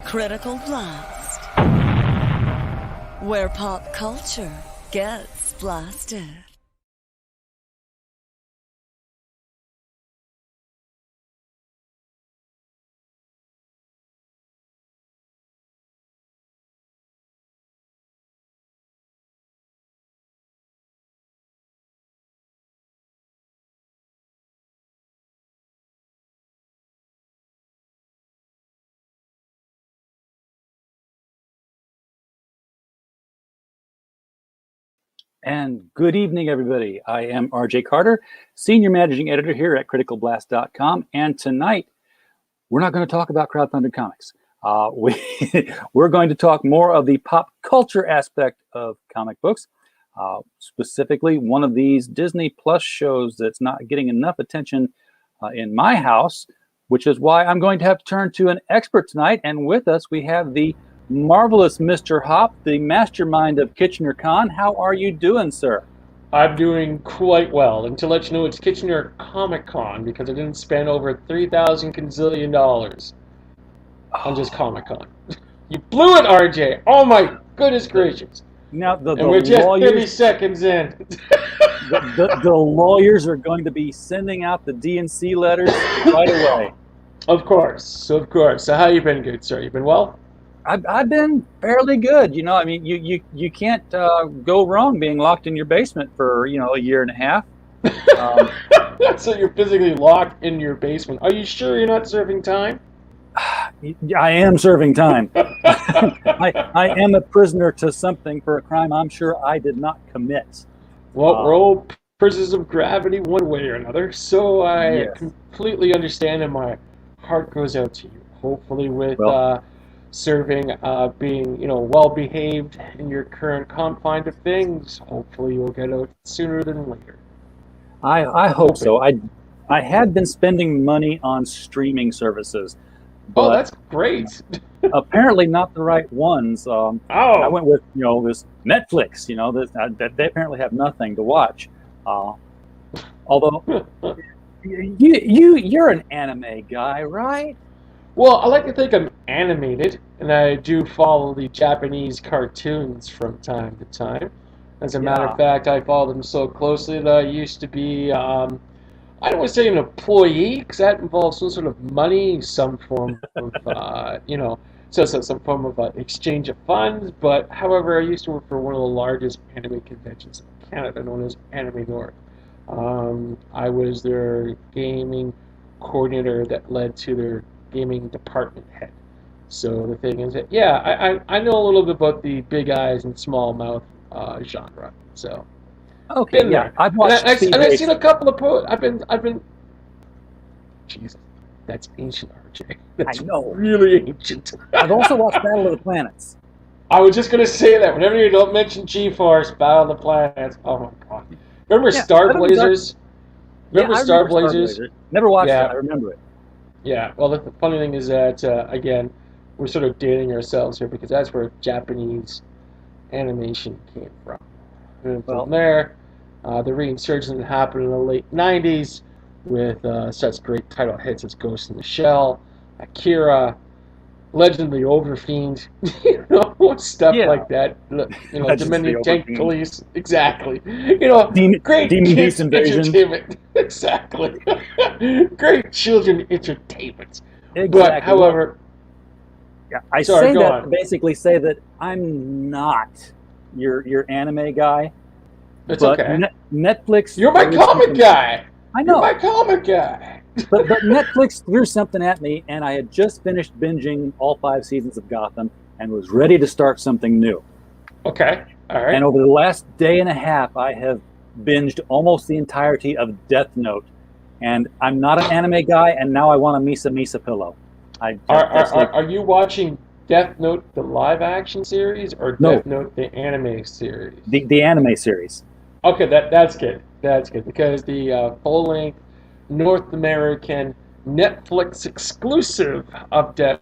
Critical Blast, where pop culture gets blasted. And good evening, everybody. I am RJ Carter, Senior Managing Editor here at CriticalBlast.com. And tonight, we're not going to talk about crowdfunded comics. We're going to talk more of the pop culture aspect of comic books. Specifically, one of these Disney Plus shows that's not getting enough attention in my house, which is why I'm going to have to turn to an expert tonight. And with us, we have the marvelous Mr. Hoppe, the mastermind of Kitchener Con. How are you doing, sir? I'm doing quite well. And to let you know, it's Kitchener Comic Con because I didn't spend over 3,000 gazillion dollars on just Comic Con. You blew it, RJ. Oh my goodness gracious. Now the we're just lawyers, 30 seconds in. the lawyers are going to be sending out the D&C letters right away. Of course. So how you been, good sir? You been well? I've been fairly good. You know, I mean, you can't go wrong being locked in your basement for, a year and a half. So you're physically locked in your basement. Are you sure you're not serving time? I am serving time. I am a prisoner to something for a crime I'm sure I did not commit. Well, we're all prisoners of gravity one way or another, so I completely understand, and my heart goes out to you. Hopefully with serving, being, well behaved in your current confine of things, hopefully you'll get out sooner than later. I hope so. I had been spending money on streaming services. Oh, that's great. Apparently not the right ones. I went with, this Netflix, that they apparently have nothing to watch. Although you're an anime guy, right? Well, I like to think I'm animated, and I do follow the Japanese cartoons from time to time. As a matter of fact, I follow them so closely that I used to be, I don't want to say an employee, because that involves some sort of money, some form of, some form of exchange of funds. But, however, I used to work for one of the largest anime conventions in Canada, known as Anime North. I was their gaming coordinator that led to their gaming department head. So the thing is that, I know a little bit about the big eyes and small mouth genre. So okay, I've watched. And I've seen a couple of posts. I've been. Jesus, that's ancient, RJ. That's I know, really ancient. I've also watched Battle of the Planets. I was just gonna say that whenever you don't mention G-Force, Battle of the Planets. Oh my God! Remember Star Blazers? Remember Star Blazers? Never watched it. I remember it. Yeah, well, the funny thing is that, again, we're sort of dating ourselves here because that's where Japanese animation came from. And from there, the reinsurgence happened in the late 90s with such great title hits as Ghost in the Shell, Akira, Legend of the Overfiend, stuff like that. Dominion Tank Police, exactly. Great Demon kids Beast Invasion. Entertainment, exactly. Great children entertainment. Exactly. But, however, I say that to basically say that I'm not your anime guy. It's okay. Netflix. You're my comic guy. I know. You're my comic guy. but Netflix threw something at me, and I had just finished binging all 5 seasons of Gotham and was ready to start something new. Okay, all right. And over the last day and a half, I have binged almost the entirety of Death Note. And I'm not an anime guy, and now I want a Misa pillow. Are you watching Death Note, the live-action series, or Death Note, the anime series? The anime series. Okay, that's good. That's good, because the full-length North American Netflix exclusive of Death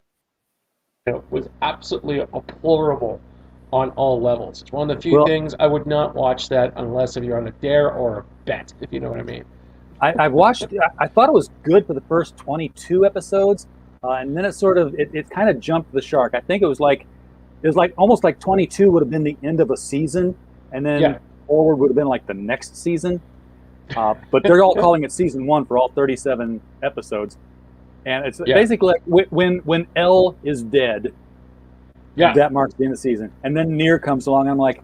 Note was absolutely deplorable on all levels. It's one of the few things I would not watch that unless if you're on a dare or a bet, if you know what I mean. I watched. I thought it was good for the first 22 episodes. and then it kind of jumped the shark. I think it was like almost like 22 would have been the end of a season, and then forward would have been like the next season. But they're all calling it season 1 for all 37 episodes, and it's basically like when L is dead, that marks the end of the season, and then Near comes along. And I'm like,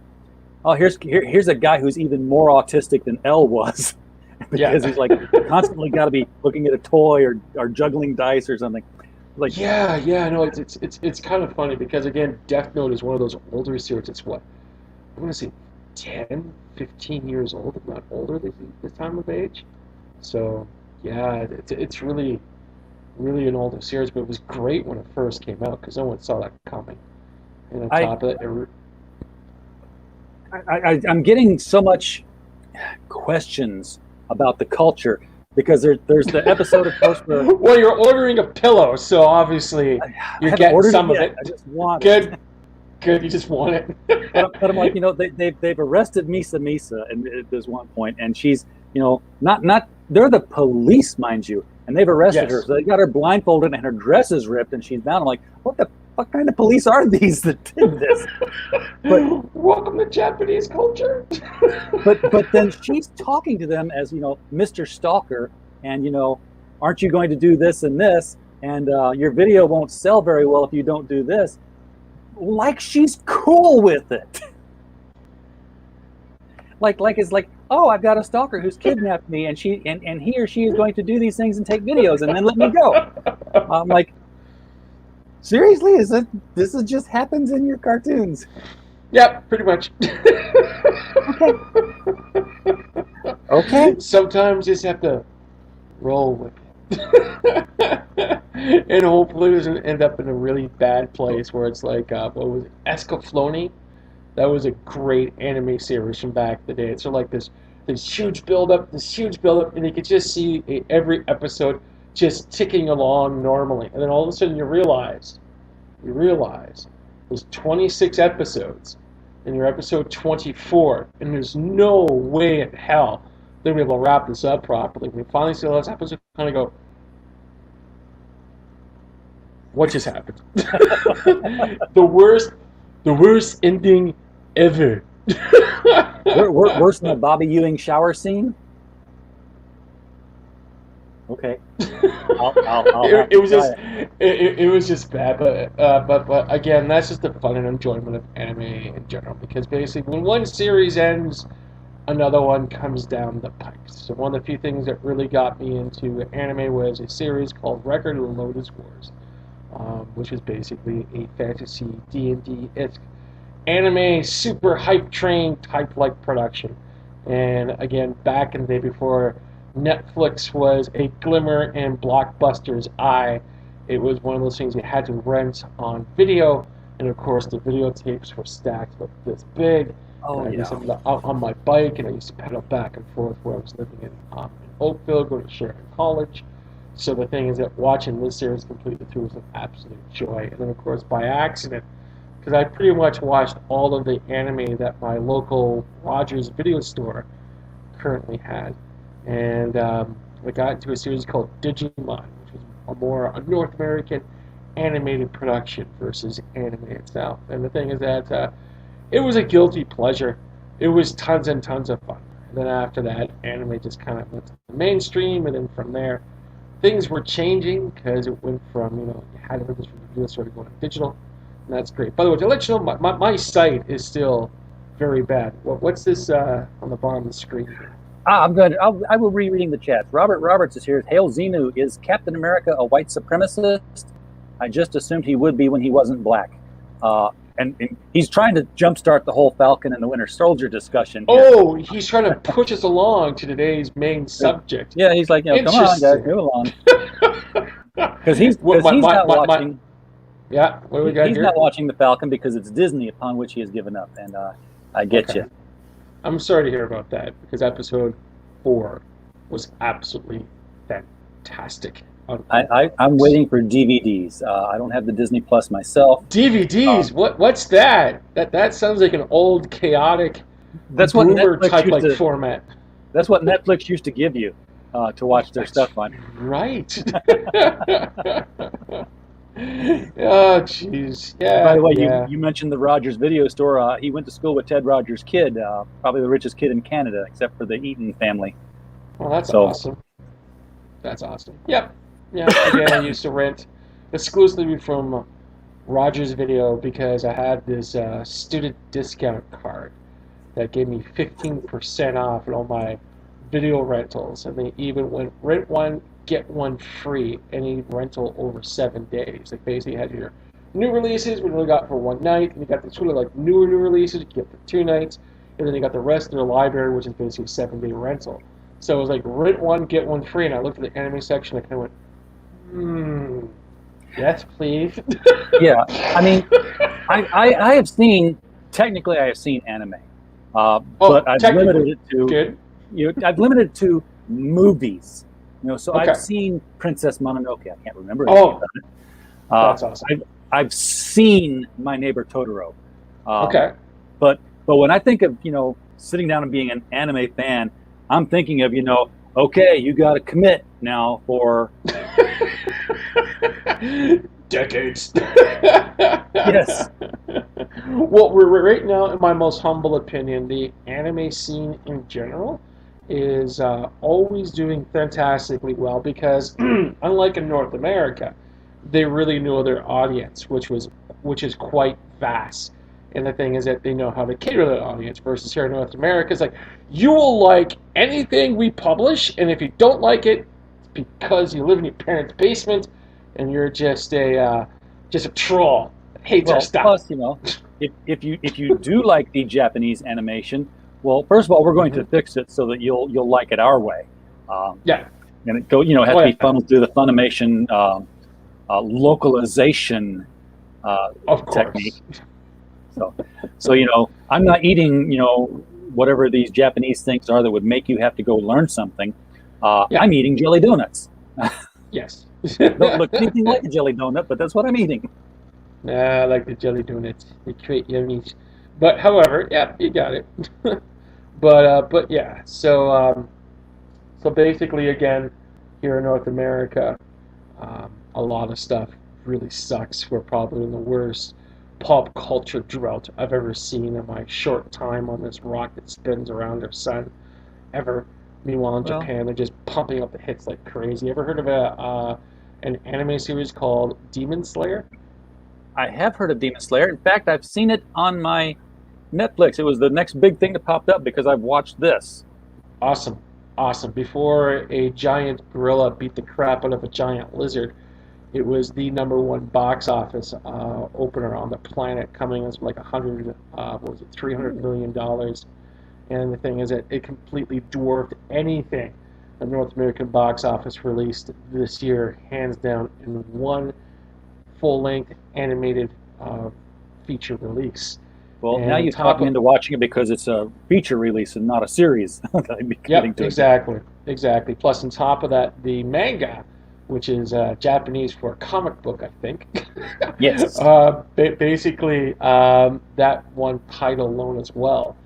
oh, here's a guy who's even more autistic than L was, because he's like constantly got to be looking at a toy or juggling dice or something. Like no, it's kind of funny because again, Death Note is one of those older series. It's what I want to say 10, 15 years old, if not older this time of age. So yeah, it's really an older series, but it was great when it first came out because no one saw that coming. And on top of it, I'm getting so much questions about the culture because there's the episode, of course, where well, you're ordering a pillow, so obviously you're getting some of it. I just want it. Good, you just want it. but I'm like, they've arrested Misa at this one point, and she's, not they're the police, mind you, and they've arrested her. So they got her blindfolded and her dress is ripped and she's bound. I'm like, what kind of police are these that did this? But welcome to Japanese culture. but then she's talking to them as, Mr. Stalker, and aren't you going to do this and this, and your video won't sell very well if you don't do this. Like she's cool with it. Like it's like, oh, I've got a stalker who's kidnapped me, and he or she is going to do these things and take videos and then let me go. I'm like, seriously, this just happens in your cartoons? Yep, pretty much. Okay. Sometimes you just have to roll with it. And hopefully it doesn't end up in a really bad place where it's like, what was it, Escaflowne? That was a great anime series from back in the day. It's like this huge build-up, and you could just see every episode just ticking along normally. And then all of a sudden you realize there's 26 episodes, and you're episode 24, and there's no way in hell they'll be able to wrap this up properly. When you finally see the last episode, you kind of go, what just happened? The worst ending ever. Worse than the Bobby Ewing shower scene? Okay. It was just bad, but again, that's just the fun and enjoyment of anime in general, because basically when one series ends, another one comes down the pike. So one of the few things that really got me into anime was a series called Record of the Lotus Wars, which is basically a fantasy D&D-esque anime super hype train type like production. And again, back in the day before Netflix was a glimmer in Blockbuster's eye, it was one of those things you had to rent on video, and of course the videotapes were stacked like this big. I used to on my bike, and I used to pedal back and forth where I was living in Oakville, going to Sheridan College. So the thing is that watching this series completely through was an absolute joy. And then of course by accident, because I pretty much watched all of the anime that my local Rogers video store currently had. And I got into a series called Digimon, which was a North American animated production versus anime itself. And the thing is that it was a guilty pleasure. It was tons and tons of fun. And then after that, anime just kind of went to the mainstream, and then from there, things were changing because it went from, you had everything from the video store to going to digital, and that's great. By the way, to let you know, my site is still very bad. What's this on the bottom of the screen here? I will be reading the chat. Robert Roberts is here. Hail Xenu, is Captain America a white supremacist? I just assumed he would be when he wasn't black. And he's trying to jumpstart the whole Falcon and the Winter Soldier discussion here. Oh, he's trying to push us along to today's main subject. Yeah, he's like, come on, guys, move along. Because he's not watching. Yeah, what do we got He's here? not watching the Falcon because it's Disney, upon which he has given up, and I get you. I'm sorry to hear about that, because episode 4 was absolutely fantastic. I'm waiting for DVDs. I don't have the Disney Plus myself. DVDs? What's that? That sounds like an old chaotic that's what boomer Netflix type used like to, format. That's what Netflix used to give you to watch their stuff on. Right. Oh, jeez. By Yeah, the way, yeah. you mentioned the Rogers Video Store. He went to school with Ted Rogers' kid, probably the richest kid in Canada, except for the Eaton family. Well, that's So, awesome. That's awesome. Yep. Yeah. Again, I used to rent exclusively from Rogers Video because I had this student discount card that gave me 15% off on all my video rentals, and they even went rent one, get one free any rental over 7 days. Like basically, you had your new releases, we only got for one night, and you got the sort of like newer new releases, you get for 2 nights, and then you got the rest of their library, which is basically a 7 day rental. So it was like rent one, get one free, and I looked at the anime section, and I kind of went, yes, please. yeah, I mean, I have seen, technically, I have seen anime, but I've limited it to, good. I've limited it to movies. So Okay. I've seen Princess Mononoke. I can't remember anything about it. That's awesome. I've seen My Neighbor Totoro. Okay. But when I think of sitting down and being an anime fan, I'm thinking of okay, you got to commit now for decades. Yes. Well, we're right now, in my most humble opinion, the anime scene in general is always doing fantastically well because, unlike in North America, they really know their audience, which is quite vast. And the thing is that they know how to cater to that audience. Versus here in North America, it's like you will like anything we publish, and if you don't like it, it's because you live in your parents' basement and you're just a troll that hates our stuff. Plus, if you do like the Japanese animation, well, first of all, we're going to fix it so that you'll like it our way. Yeah. And it has to be funneled through the Funimation localization of course. technique. So I'm not eating whatever these Japanese things are that would make you have to go learn something. I'm eating jelly donuts. Yes. Don't look anything like a jelly donut, but that's what I'm eating. I like the jelly donuts. They create yummies. But however, yeah, you got it. but yeah. So basically, again, here in North America, a lot of stuff really sucks. We're probably in the worst pop culture drought I've ever seen in my short time on this rock that spins around their sun ever. Meanwhile, in Japan, they're just pumping up the hits like crazy. Ever heard of an anime series called Demon Slayer? I have heard of Demon Slayer. In fact, I've seen it on my Netflix. It was the next big thing that popped up because I've watched this. Awesome. Before a giant gorilla beat the crap out of a giant lizard, it was the #1 box office opener on the planet, coming as like $300 million. And the thing is that it completely dwarfed anything the North American box office released this year, hands down, in one full-length animated feature release. Well, now you've talked me into watching it because it's a feature release and not a series. Yep, exactly. Plus, on top of that, the manga, which is Japanese for comic book, I think. Yes. Basically, that one title alone as well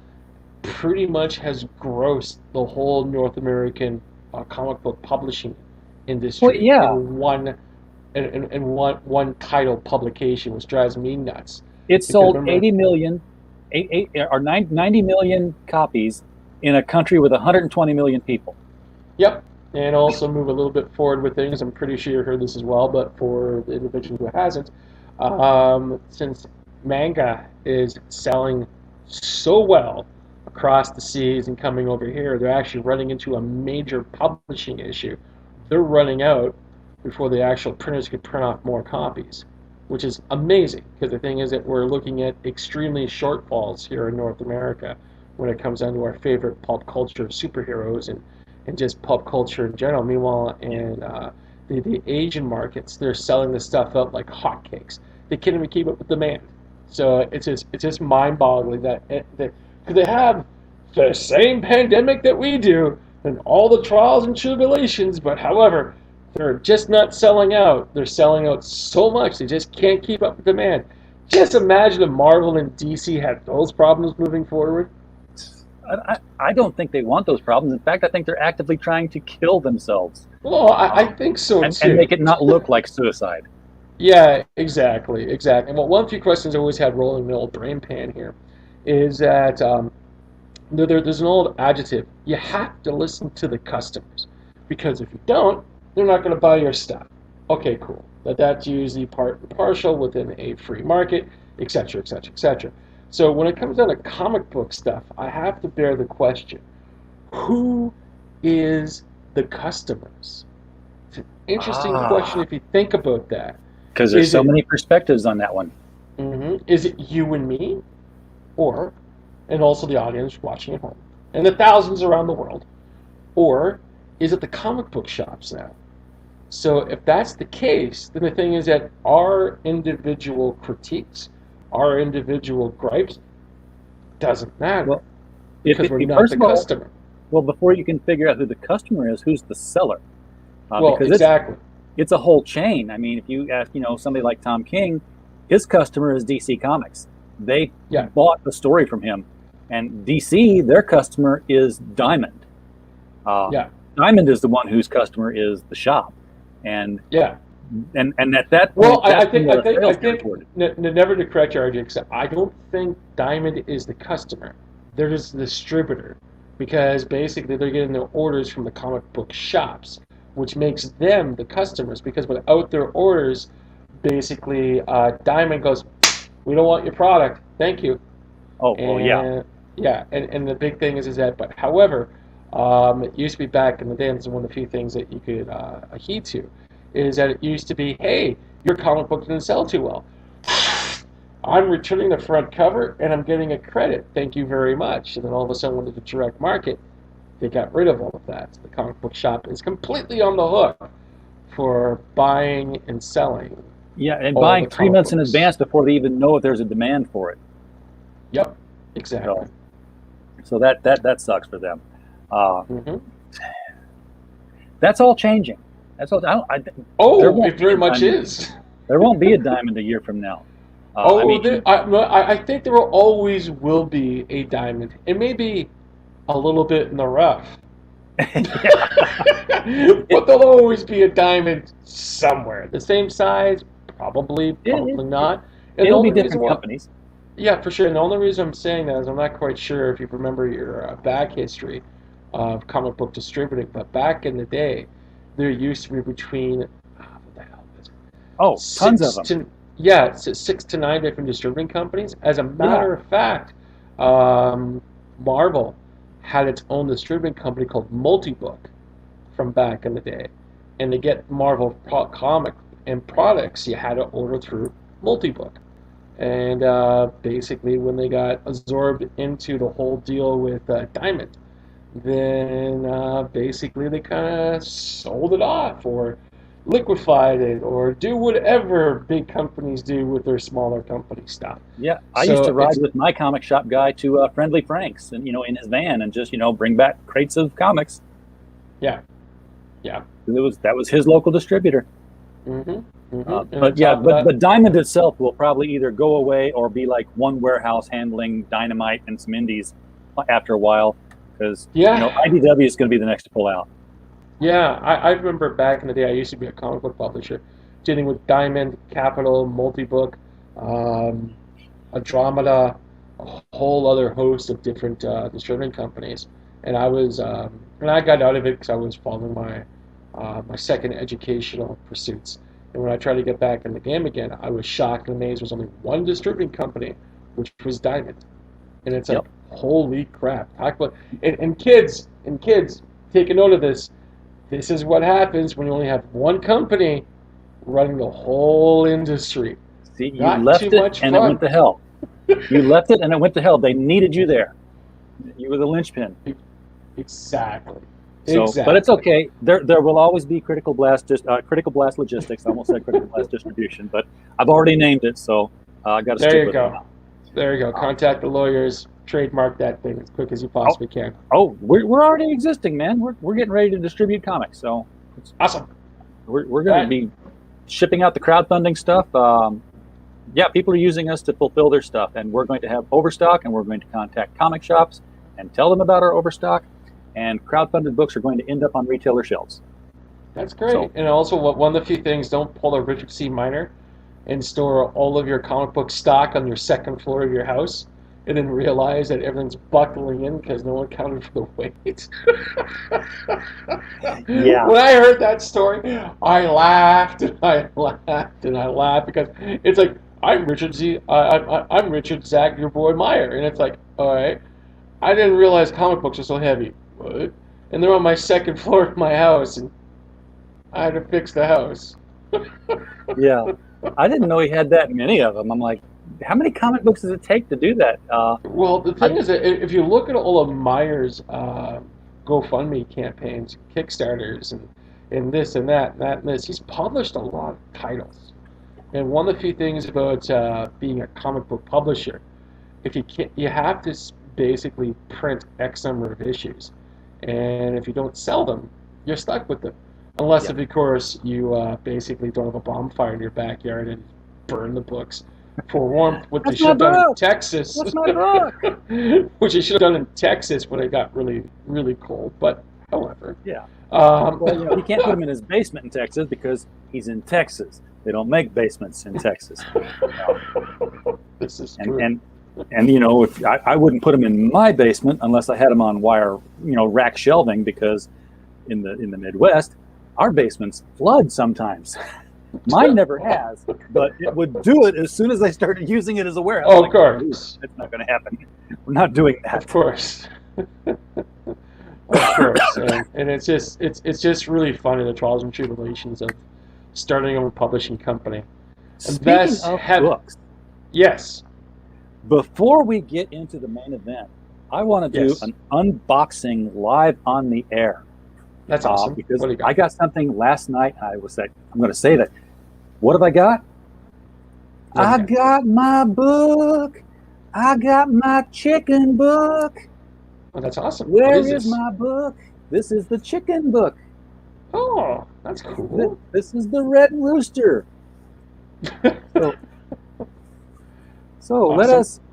pretty much has grossed the whole North American comic book publishing industry in one title publication, which drives me nuts. It sold 90 million copies in a country with 120 million people. Yep. And also move a little bit forward with things. I'm pretty sure you heard this as well, but for the individual who hasn't, since manga is selling so well across the seas and coming over here, they're actually running into a major publishing issue. They're running out before the actual printers could print off more copies, which is amazing, because the thing is that we're looking at extremely shortfalls here in North America when it comes down to our favorite pulp culture superheroes and just pop culture in general. Meanwhile, in the Asian markets, they're selling this stuff out like hotcakes. They can't even keep up with demand. So it's just mind-boggling that because they have the same pandemic that we do and all the trials and tribulations, but however, they're just not selling out. They're selling out so much they just can't keep up with demand. Just imagine if Marvel and DC had those problems moving forward. I don't think they want those problems. In fact, I think they're actively trying to kill themselves. Well, I think so too. And make it not look like suicide. Yeah, exactly, exactly. Well, one few questions I always had rolling in the old brain pan here is that there's an old adjective. You have to listen to the customers because if you don't, they're not going to buy your stuff. Okay, cool. That's usually part and partial within a free market, etc., etc., etc. So when it comes down to comic book stuff, I have to bear the question: who is the customers? It's an interesting question Ah, if you think about that. because there's Is so it many perspectives on that one. is it you and me, or and also the audience watching at home, and the thousands around the world? Or is it the comic book shops now? So if that's the case, then the thing is that our individual critiques, our individual gripes, doesn't matter Well, because we're not first the of all, customer. well, before you can figure out who the customer is, who's the seller? Well, Because exactly. it's a whole chain. I mean, if you ask, somebody like Tom King, his customer is DC Comics. They Yeah, bought the story from him, and DC, their customer is Diamond. Uh, yeah, Diamond is the one whose customer is the shop, and yeah. at that Well, point, that's when the I sales think, territory. never to correct you, RJ, except I don't think Diamond is the customer. They're just the distributor because basically they're getting their orders from the comic book shops, which makes them the customers because without their orders, basically Diamond goes, we don't want your product, thank you. Oh, well, yeah, And yeah, and the big thing is that, but however, it used to be back in the day, and this is one of the few things that you could heed to, is that it used to be, hey, your comic book didn't sell too well. I'm returning the front cover and I'm getting a credit. Thank you very much. And then all of a sudden, when the direct market, they got rid of all of that. So the comic book shop is completely on the hook for buying and selling yeah, and all buying the three comic months in books. advance before they even know if there's a demand for it. Yep, exactly. So, so that sucks for them. Uh, hmm that's all changing. That's all. There Oh, won't it be very a much diamond. is. There won't be a diamond a year from now. I Oh, mean, I think there always will be a diamond. It may be a little bit in the rough, yeah, it, but there'll always be a diamond somewhere. The same size, probably, it, probably it not. And the it'll be only reason different why, companies. yeah, for sure. And the only reason I'm saying that is I'm not quite sure if you remember your back history of comic book distributing, but back in the day, there used to be between, what the hell is it? Oh, tons of Six them. to yeah, it's 6 to 9 different distributing companies. As a Yeah. matter of fact, um, Marvel had its own distributing company called Multibook from back in the day, and to get Marvel comic and products, you had to order through Multibook. And basically, when they got absorbed into the whole deal with Diamond, then basically they kind of sold it off or liquefied it or do whatever big companies do with their smaller company stuff. Yeah, I used to So ride it's with my comic shop guy to Friendly Frank's, and in his van, and just bring back crates of comics. yeah, yeah, That was his local distributor. and on But yeah, top of that, but Diamond itself will probably either go away or be like one warehouse handling Dynamite and some indies after a while, because yeah, IDW is going to be the next to pull out. yeah. I remember back in the day, I used to be a comic book publisher, dealing with Diamond, Capital, Multibook, um, Andromeda, a whole other host of different distributing companies. And I got out of it because I was following my second educational pursuits. And when I tried to get back in the game again, I was shocked and amazed. There was only one distributing company, which was Diamond. And it's like, Yep. holy crap! Talk about and kids, take a note of this. This is what happens when you only have one company running the whole industry. See, you Not too left it much and it fun. went to hell. You left it and it went to hell. They needed you there. You were the linchpin. Exactly. So, but it's Exactly. okay. There will always be Critical Blast Logistics. I almost said Critical Blast Distribution, but I've already named it, so I got to There stick you with it go. now. There you go. Uh, Contact the lawyers. Trademark that thing as quick as you oh, possibly can. we're already existing, man. We're getting ready to distribute comics, so Awesome. we're All going to right. be shipping out the crowdfunding stuff. Yeah, people are using us to fulfill their stuff, and we're going to have overstock, and we're going to contact comic shops and tell them about our overstock. And crowdfunded books are going to end up on retailer shelves. That's great. So And also, one of the few things, don't pull a Richard C. Minor. and store all of your comic book stock on your second floor of your house, and then realize that everything's buckling in because no one counted for the weight. Yeah. When I heard that story, I laughed and I laughed and I laughed because it's like I'm I'm Richard Zach, your boy Meyer, and it's like, all right, I didn't realize comic books are so heavy. What? And they're on my second floor of my house, and I had to fix the house. Yeah. I didn't know he had that many of them. I'm like, how many comic books does it take to do that? Well, the thing is that if you look at all of Meyer's GoFundMe campaigns, Kickstarters, and this and that and that and this, he's published a lot of titles. And one of the few things about being a comic book publisher, if you can't, you have to basically print X number of issues, and if you don't sell them, you're stuck with them. Unless, Yeah. if, of course, you basically don't have a bonfire in your backyard and burn the books for warmth, what they That's should my have done in book. Texas. That's my book. Which they should have done in Texas when it got really, really cold. But however, Yeah. um, Well, he can't put him in his basement in Texas because he's in Texas. They don't make basements in Texas. this is And true. and if I wouldn't put him in my basement unless I had him on wire, rack shelving, because in the Midwest, our basements flood sometimes. Mine never has, but it would do it as soon as I started using it as a warehouse. Oh, of course. That's not going to happen. We're not doing that. Of course. Of course. And it's just really funny, the trials and tribulations of starting a publishing company. Speaking of books, Yes. before we get into the main event, I want to do Yes. an unboxing live on the air. That's awesome. Because What do you got? I got something last night. I'm going to say that. What have I got? I got my book. I got my chicken book. Oh, that's awesome. Where What is is this? my book? This is the chicken book. Oh, that's cool. This is the red rooster. So let Awesome.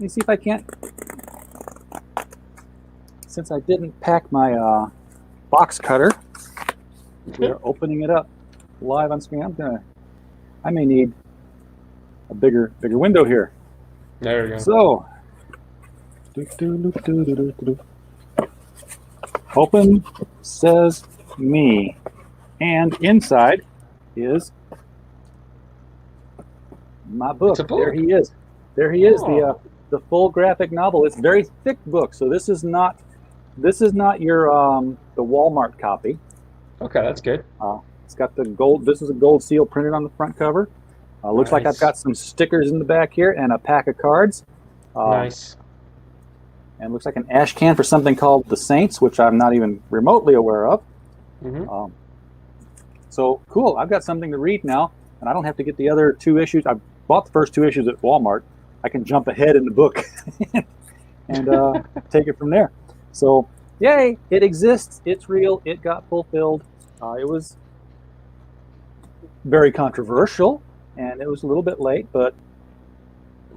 me see if I can't. Since I didn't pack my box cutter, we are opening it up live on screen. I may need a bigger window here. There we go. So, open says me, and inside is my book. It's a book. There he is. There he is. Oh. The full graphic novel. It's a very thick book, so this is not your the Walmart copy. Okay, that's good. It's got the gold. This is a gold seal printed on the front cover. Looks like I've Nice. got some stickers in the back here and a pack of cards. Nice. And looks like an ash can for something called the Saints, which I'm not even remotely aware of. Mm-hmm. So cool. I've got something to read now, and I don't have to get the other 2 issues. I bought the first 2 issues at Walmart. I can jump ahead in the book and take it from there. So, yay! It exists. It's real. It got fulfilled. It was very controversial, and it was a little bit late, but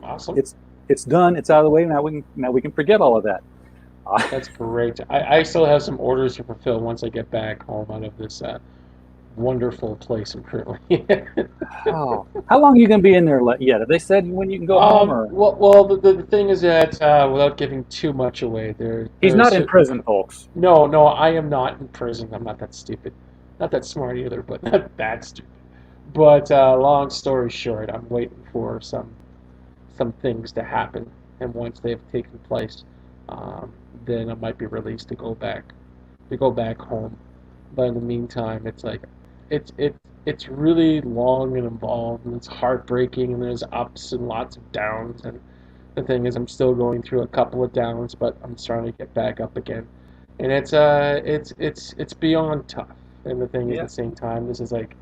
Awesome. it's done. It's out of the way. Now we can forget all of that. That's great. I still have some orders to fulfill once I get back home out of this wonderful place I'm currently in. Oh, how long are you going to be in there yet? Have they said when you can go home? Or? Well, the thing is that without giving too much away, He's not in prison, folks. No, I am not in prison. I'm not that stupid. Not that smart either, but not that stupid. But long story short, I'm waiting for some things to happen, and once they've taken place, then I might be released to go back home. But in the meantime, it's like it's really long and involved, and it's heartbreaking, and there's ups and lots of downs. And the thing is, I'm still going through a couple of downs, but I'm starting to get back up again. And it's beyond tough. And the thing is, at the same time, this is like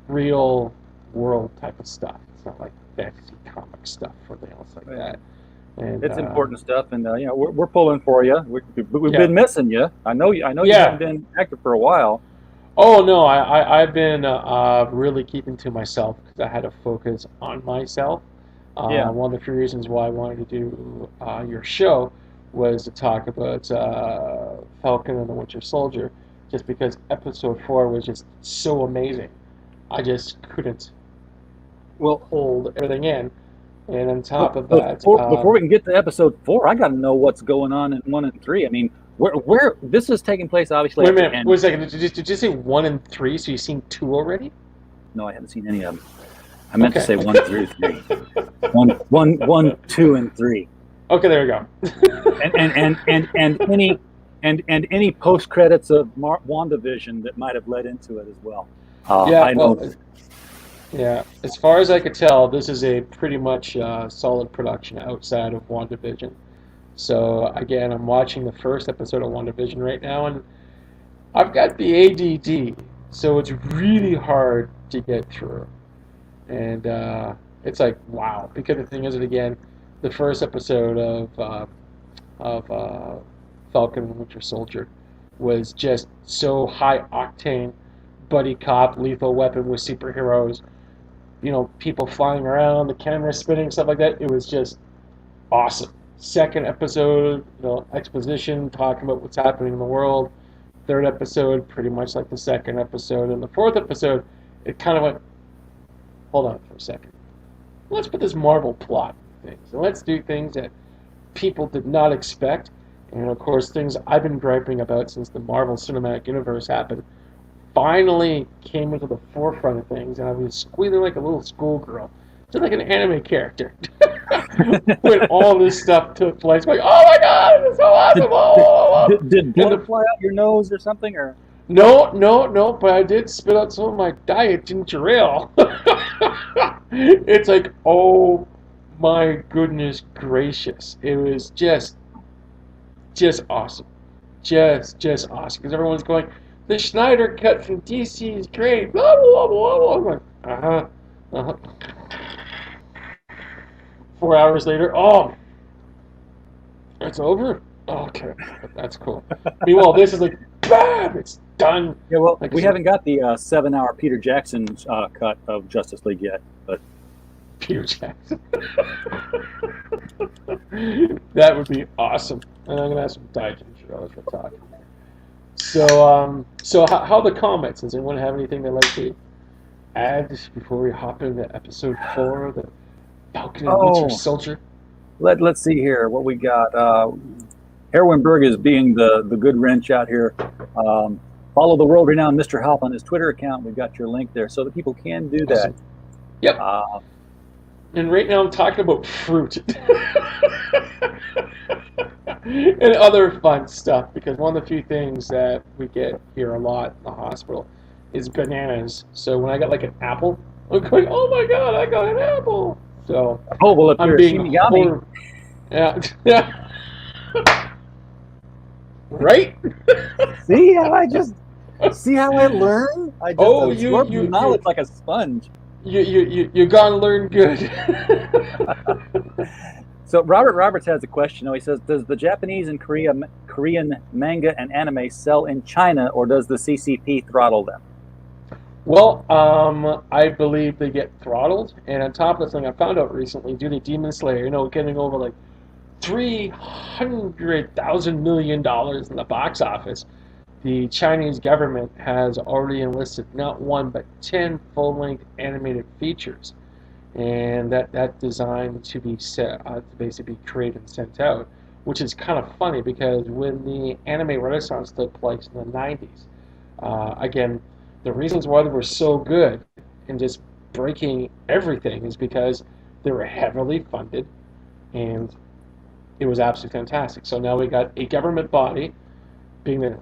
real world type of stuff. It's not like fantasy comic stuff or anything else like that. And It's important stuff, and we're pulling for you. We've been missing you. I know you haven't been active for a while. Oh no, I've been really keeping to myself because I had to focus on myself. One of the few reasons why I wanted to do your show was to talk about Falcon and the Winter Soldier, just because episode 4 was just so amazing. I just couldn't Well, hold everything in. And on top of but that, before we can get to episode 4, I got to know what's going on in 1 and 3. I mean, where this is taking place obviously wait a at the minute, end. wait a second. Did you say 1 and 3? So you've seen 2 already? No, I haven't seen any of them. I meant to say 1 through 3. 1, 2, and 3. Okay, there we go. and any post credits of WandaVision that might have led into it as well. Yeah, I know. well, yeah. As far as I could tell, this is a pretty much solid production outside of WandaVision. So again, I'm watching the first episode of WandaVision right now, and I've got the ADD, so it's really hard to get through. And it's like, wow. Because the thing is, again, the first episode of Falcon and Winter Soldier was just so high octane, buddy cop, lethal weapon with superheroes, people flying around, the camera spinning, stuff like that. It was just awesome. Second episode, exposition, talking about what's happening in the world. Third episode, pretty much like the second episode. And the fourth episode, it kind of went, hold on for a second. Let's put this Marvel plot in things. And let's do things that people did not expect. And of course, things I've been griping about since the Marvel Cinematic Universe happened finally came into the forefront of things. And I was squealing like a little schoolgirl, just like an anime character. When all this stuff took place, like, oh my god, it's so awesome! Did blood fly out your nose or something? Or No, but I did spit out some of my diet ginger ale. It's like, oh my goodness gracious. It was just awesome. Just awesome. Because everyone's going, the Schneider cut from DC is great. Blah, blah, blah, blah. I'm like, uh-huh. 4 hours later, oh, it's over? Okay, that's cool. Meanwhile, this is like, bam, it's done. Yeah, well, like, we haven't got the 7-hour Peter Jackson cut of Justice League yet, but Peter Jackson. That would be awesome. And I'm gonna have some diet ginger ale as we're talking. So how the comics? Does anyone have anything they'd like to add before we hop into episode 4 of the Falcon and Winter Soldier? Let's see here what we got. Erwinberg is being the good wrench out here. Follow the world-renowned Mr. Hoppe on his Twitter account. We've got your link there so that people can do that. Awesome. Yep. And right now I'm talking about fruit. And other fun stuff, because one of the few things that we get here a lot in the hospital is bananas. So when I got like an apple, I'm going, oh my god, I got an apple. So well, if I'm you're being yummy. Yeah. Right? See how I learn? I just absorb knowledge like a sponge. You gotta learn good. So Robert Roberts has a question. He says, does the Japanese and Korean manga and anime sell in China, or does the CCP throttle them? Well, I believe they get throttled, and on top of the thing I found out recently, due to Demon Slayer, getting over like $300,000 million in the box office, the Chinese government has already enlisted not 1 but 10 full-length animated features, and that designed to be set to basically be created and sent out, which is kind of funny because when the anime renaissance took place in the 90s, again, the reasons why they were so good in just breaking everything is because they were heavily funded, and it was absolutely fantastic. So now we got a government body, being the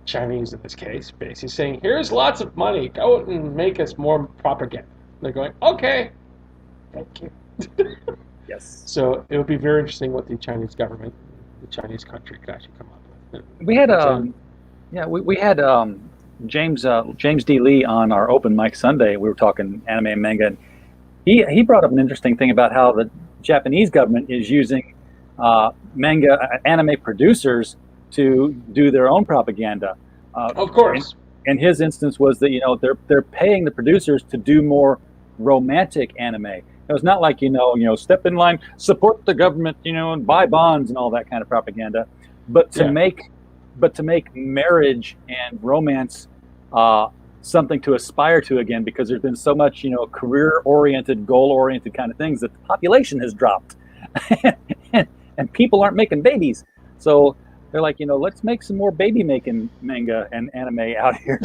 Chinese in this case, basically saying, here's lots of money, go out and make us more propaganda. They're going, okay, thank you. Yes. So it would be very interesting what the Chinese government, the Chinese country could actually come up with. We had we had James D. Lee on our open mic Sunday. We were talking anime and manga, and he brought up an interesting thing about how the Japanese government is using manga anime producers to do their own propaganda. Of course. And his instance was that they're paying the producers to do more romantic anime. It's not like step in line, support the government, and buy bonds and all that kind of propaganda, but to make marriage and romance something to aspire to again, because there's been so much, career-oriented, goal-oriented kind of things that the population has dropped, and people aren't making babies. So they're like, let's make some more baby making manga and anime out here.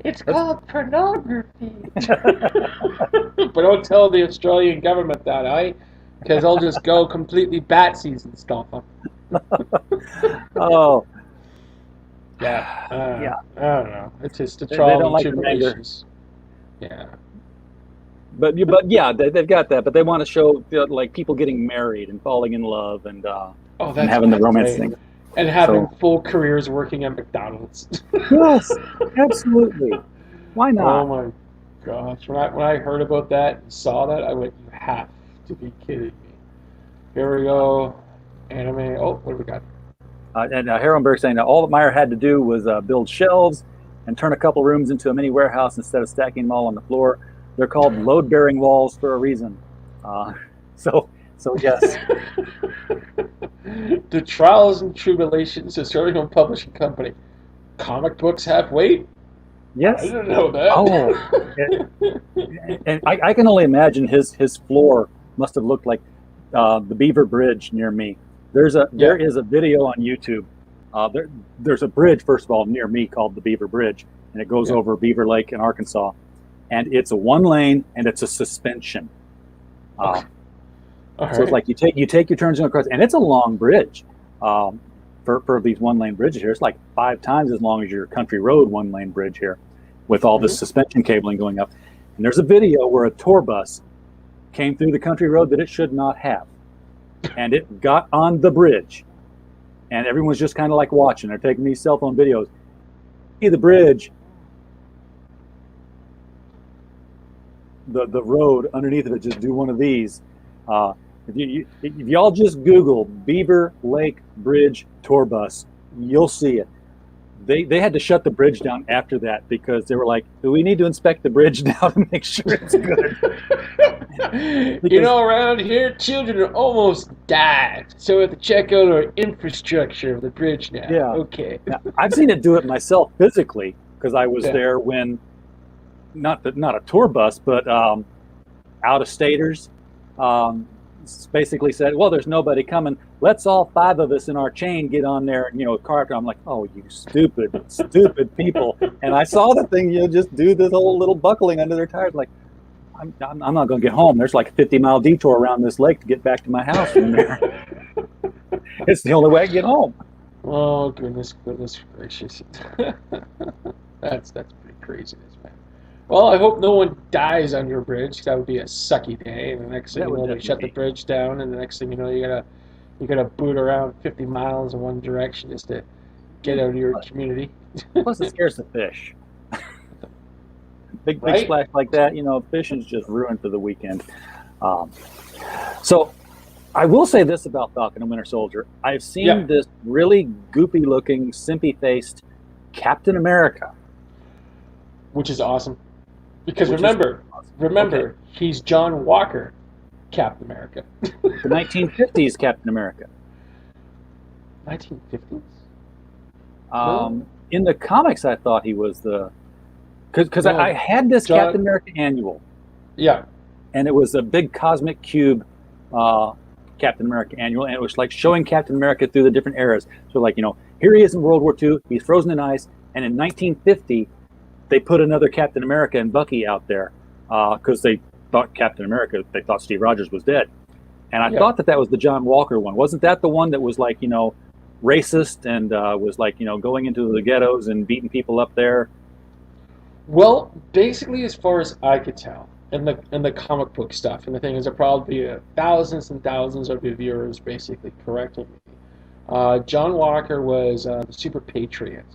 It's called pornography. But don't tell the Australian government that, because they'll just go completely batsies and stuff. Oh. Yeah. Yeah. I don't know. It's just a They trial don't and like the tribulations. Yeah. But yeah, they've got that. But they want to show like people getting married and falling in love and That's and having the romance great. thing. And having full careers working at McDonald's. Yes, absolutely. Why not? Oh my gosh. When I heard about that and saw that, I went, you have to be kidding me. Here we go. Anime. Oh, what do we got? And Herrenberg saying that all that Meyer had to do was build shelves and turn a couple rooms into a mini warehouse instead of stacking them all on the floor. They're called load-bearing walls for a reason. So yes. The trials and tribulations of starting a publishing company. Comic books have weight? Yes. I didn't know that. Oh. And I can only imagine his floor must have looked like the Beaver Bridge near me. There is a video on YouTube. There's a bridge, first of all, near me called the Beaver Bridge, and it goes over Beaver Lake in Arkansas. And it's a one lane and it's a suspension. So it's like you take your turns going across, and it's a long bridge. For these one lane bridges here, it's like 5 times as long as your country road one lane bridge here, with all this suspension cabling going up. And there's a video where a tour bus came through the country road that it should not have, and it got on the bridge, and everyone's just kind of like watching. They're taking these cell phone videos. See the bridge. The road underneath of it, just do one of these. If y'all just Google Beaver Lake Bridge tour bus, you'll see it. They had to shut the bridge down after that because they were like, do we need to inspect the bridge now to make sure it's good? Around here, children almost died, so we have to check out our infrastructure of the bridge now. Yeah. Okay. Now, I've seen it do it myself physically because I was there when, not a tour bus, but out-of-staters basically said, well, there's nobody coming. Let's all 5 of us in our chain get on there and, car. I'm like, oh, you stupid people. And I saw the thing, just do this whole little buckling under their tires. Like, I'm not going to get home. There's like a 50-mile detour around this lake to get back to my house from there. It's the only way I can get home. Oh, goodness gracious. That's pretty craziness, man. Well, I hope no one dies on your bridge, because that would be a sucky day. And the next thing you know, they shut the bridge down, and the next thing you know, you gotta boot around 50 miles in one direction just to get out of your community. Plus, it scares the fish. Big splash like that, fishing's just ruined for the weekend. So, I will say this about Falcon and Winter Soldier. I've seen this really goopy-looking, simpy-faced Captain America, which is awesome. Because remember, he's John Walker, Captain America. The 1950s Captain America. 1950s? In the comics, I thought he was because I had this Captain America annual. Yeah. And it was a big cosmic cube Captain America annual, and it was like showing Captain America through the different eras. So like, here he is in World War II, he's frozen in ice, and in 1950, they put another Captain America and Bucky out there because they thought they thought Steve Rogers was dead. And I thought that was the John Walker one. Wasn't that the one that was like, racist and was like, going into the ghettos and beating people up there? Well, basically, as far as I could tell, in the comic book stuff, and the thing is, there probably thousands and thousands of viewers basically correcting me. John Walker was the Super Patriot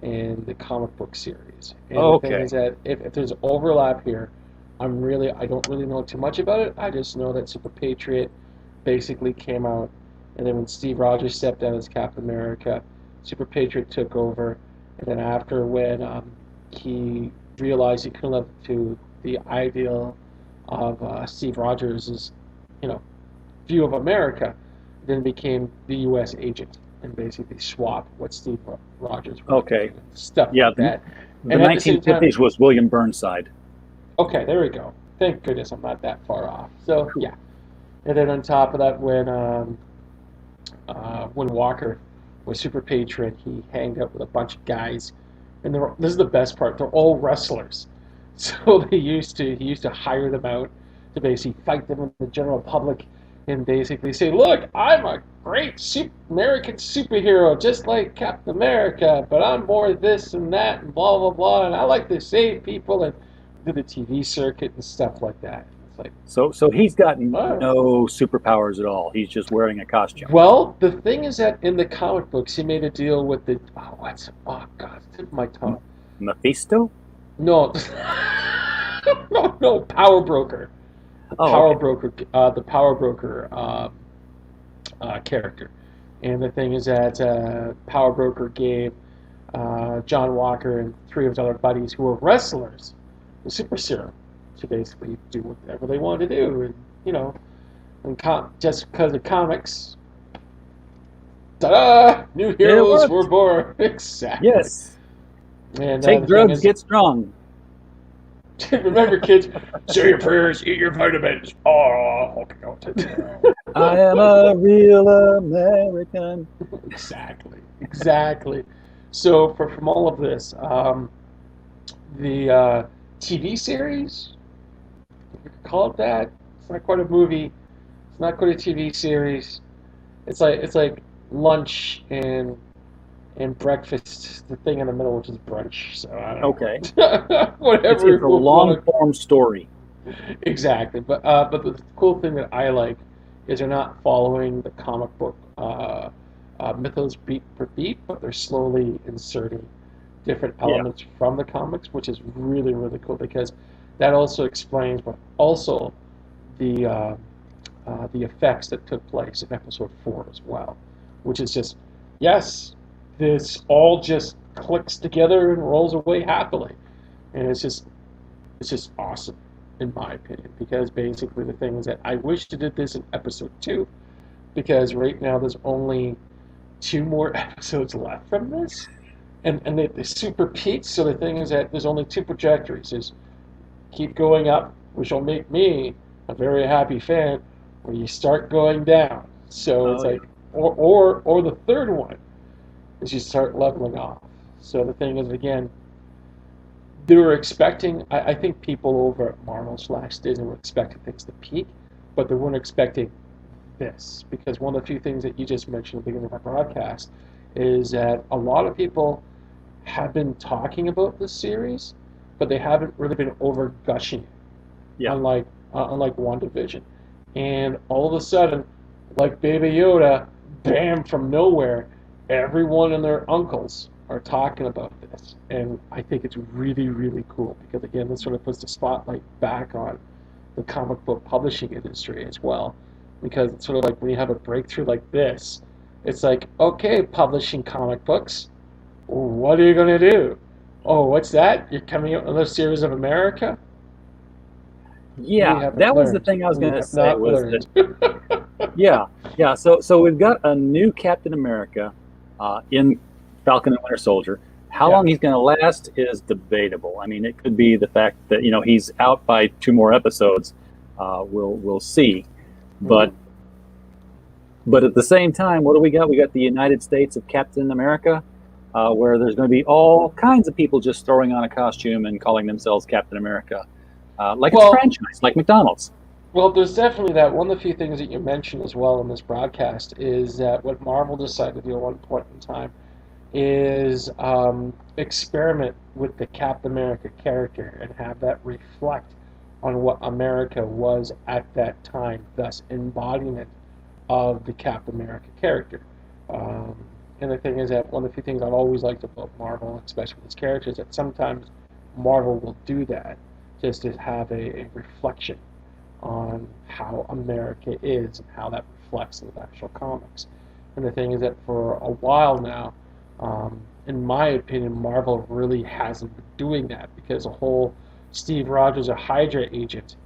in the comic book series. And the thing is that if there's overlap here, I don't really know too much about it. I just know that Super Patriot basically came out, and then when Steve Rogers stepped down as Captain America, Super Patriot took over, and then after when he realized he couldn't live up to the ideal of Steve Rogers' view of America, then became the U.S. agent. and basically swap what Steve Rogers was Okay. doing, stuff Yeah, like that. the And at the same time, 1950s was William Burnside. okay, there we go. Thank goodness I'm not that far off. So Cool. yeah, and then on top of that, when Walker was super patron, he hanged out with a bunch of guys, and this is the best part. They're all wrestlers, so he used to hire them out to basically fight them in the general public, and basically say, "Look, I'm a great American superhero, just like Captain America, but I'm more this and that and blah blah blah, and I like to save people and do the TV circuit and stuff like that." It's like, So he's got oh. no superpowers at all. He's just wearing a costume. Well, the thing is that in the comic books, he made a deal with the oh god, it's tip of my tongue. Mephisto? No, no, Power Broker. Oh, okay. The Power Broker character. And the thing is that Power Broker gave John Walker and three of his other buddies who were wrestlers the super serum to basically do whatever they wanted to do. And, you know, just because of comics, ta-da! New heroes were born. Exactly. Yes. And, take drugs, get strong. Remember, kids, say your prayers, eat your vitamins. Oh, okay. I am a real American. Exactly. So, from all of this, the TV series, if you could call it that, it's not quite a movie. It's not quite a TV series. It's like lunch and breakfast, the thing in the middle, which is brunch. So I don't know. Whatever. It's a long form story. Exactly, but the cool thing that I like is they're not following the comic book mythos beat for beat, but they're slowly inserting different elements from the comics, which is really really cool because that also explains, but also the effects that took place in episode 4 as well, which is just yes. This all just clicks together and rolls away happily, and it's just awesome in my opinion. Because basically the thing is that I wish they did this in episode 2, because right now there's only 2 more episodes left from this, and they super peaked. So the thing is that there's only 2 trajectories: is keep going up, which will make me a very happy fan, or you start going down. So it's like, or the third one is you start leveling off. So the thing is, again, they were expecting, I think people over at Marvel / Disney were expecting things to peak, but they weren't expecting this. Because one of the few things that you just mentioned at the beginning of our broadcast is that a lot of people have been talking about this series, but they haven't really been over gushing it. Yeah. Unlike WandaVision. And all of a sudden, like Baby Yoda, bam, from nowhere, everyone and their uncles are talking about this, and I think it's really, really cool because again, this sort of puts the spotlight back on the comic book publishing industry as well. Because it's sort of like when you have a breakthrough like this, it's like, okay, publishing comic books, what are you going to do? Oh, what's that? You're coming out with another series of America? Yeah, that was the thing I was going to say. Was that, yeah. So we've got a new Captain America in Falcon and Winter Soldier. How long he's going to last is debatable. I mean, it could be the fact that he's out by 2 more episodes. We'll see, but at the same time, what do we got? We got the United States of Captain America, where there's going to be all kinds of people just throwing on a costume and calling themselves Captain America, like it's a franchise, like McDonald's. Well, there's definitely that. One of the few things that you mentioned as well in this broadcast is that what Marvel decided to do at one point in time is experiment with the Captain America character and have that reflect on what America was at that time, thus embodiment of the Captain America character. And the thing is that one of the few things I've always liked about Marvel, especially with its characters, is that sometimes Marvel will do that just to have a reflection on how America is and how that reflects in the actual comics. And the thing is that for a while now, in my opinion, Marvel really hasn't been doing that because the whole Steve Rogers, a Hydra agent,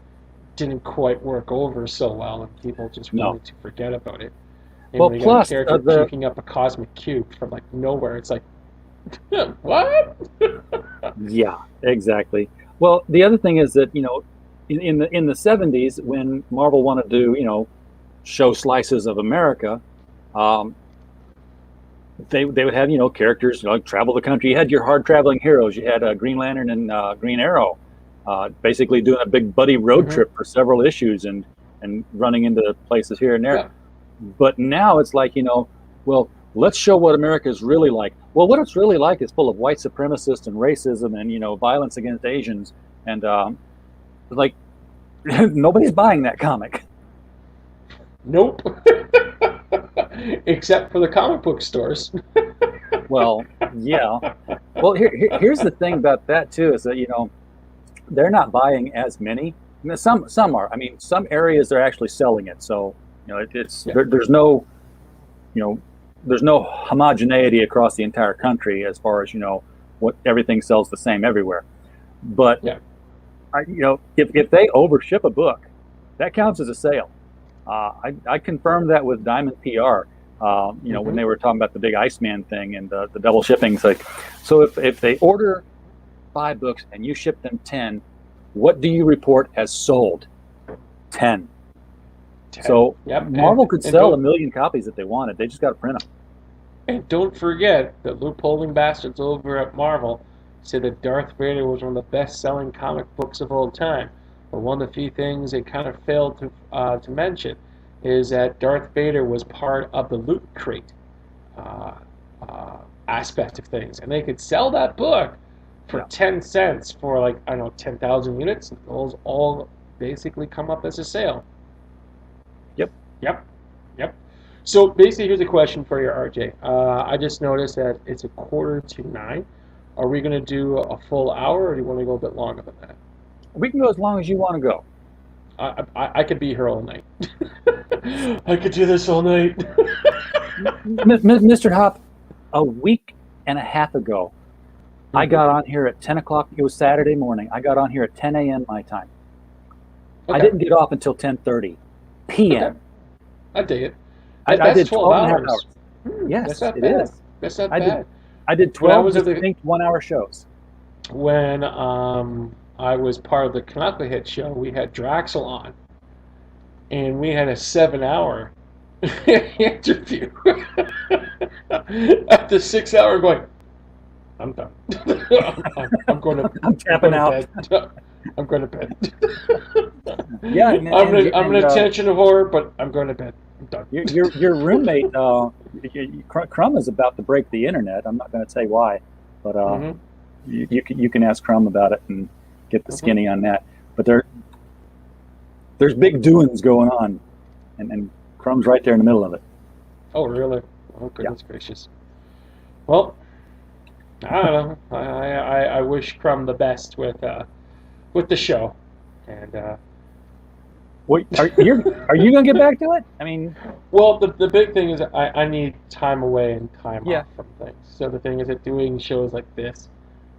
didn't quite work over so well, and people just wanted to forget about it. And Well, when you got plus a character the puking up a cosmic cube from like nowhere, it's like, what? yeah, exactly. Well, the other thing is that in the 70s when Marvel wanted to show slices of America, um, they would have characters travel the country. You had your hard traveling heroes. You had Green Lantern and Green Arrow, basically doing a big buddy road Mm-hmm. trip for several issues and running into places here and there. Yeah. But now it's like well, let's show what America is really like. Well, what it's really like is full of white supremacists and racism and violence against Asians and like nobody's buying that comic. Nope. Except for the comic book stores. Well, yeah. Well, here's the thing about that too is that they're not buying as many. I mean, some are. I mean, some areas they're actually selling it. So it's Yeah. there's no there's no homogeneity across the entire country as far as what everything sells the same everywhere. But Yeah. if they overship a book, that counts as a sale. I confirmed that with Diamond PR. When they were talking about the big Iceman thing and the double shipping. It's like, so if they order 5 books and you ship them 10, what do you report as sold? 10. So Yep. Marvel could and sell don't- 1 million copies if they wanted. They just got to print them. And don't forget, the loopholing bastards over at Marvel said that Darth Vader was one of the best-selling comic books of all time. But one of the few things they kind of failed to mention is that Darth Vader was part of the Loot Crate aspect of things. And they could sell that book for 10 cents for, like, I don't know, 10,000 units. And those all basically come up as a sale. Yep. So basically, here's a question for you, RJ. I just noticed that it's 8:45. Are we going to do a full hour, or do you want to go a bit longer than that? We can go as long as you want to go. I could be here all night. I could do this all night. Mr. Hoppe, a week and a half ago, I got on here at 10 o'clock. It was Saturday morning. I got on here at 10 a.m. my time. Okay. I didn't get off until 10:30 p.m. Okay. I dig it. I did 12 12 and a half hours. hours. Yes, That's not it bad. is. That's not I bad. I did When I 12 was at the- distinct 1-hour shows. When I was part of the Knuckle Hit show, we had Draxel on, and we had a 7-hour interview. At the 6-hour, going, I'm done. I'm going to. I'm tapping out. I'm going to bed. Yeah, I'm an attention whore, but I'm going to bed. I'm done. Your roommate, Crumb, is about to break the internet. I'm not going to say why, but you can ask Crumb about it and get the skinny on that. But there's big doings going on, and Crumb's right there in the middle of it. Oh, really? Oh, goodness gracious. Well, I don't know. I wish Crumb the best with the show, and. What, are you going to get back to it? I mean, well, the big thing is I need time away and time Yeah. off from things. So the thing is that doing shows like this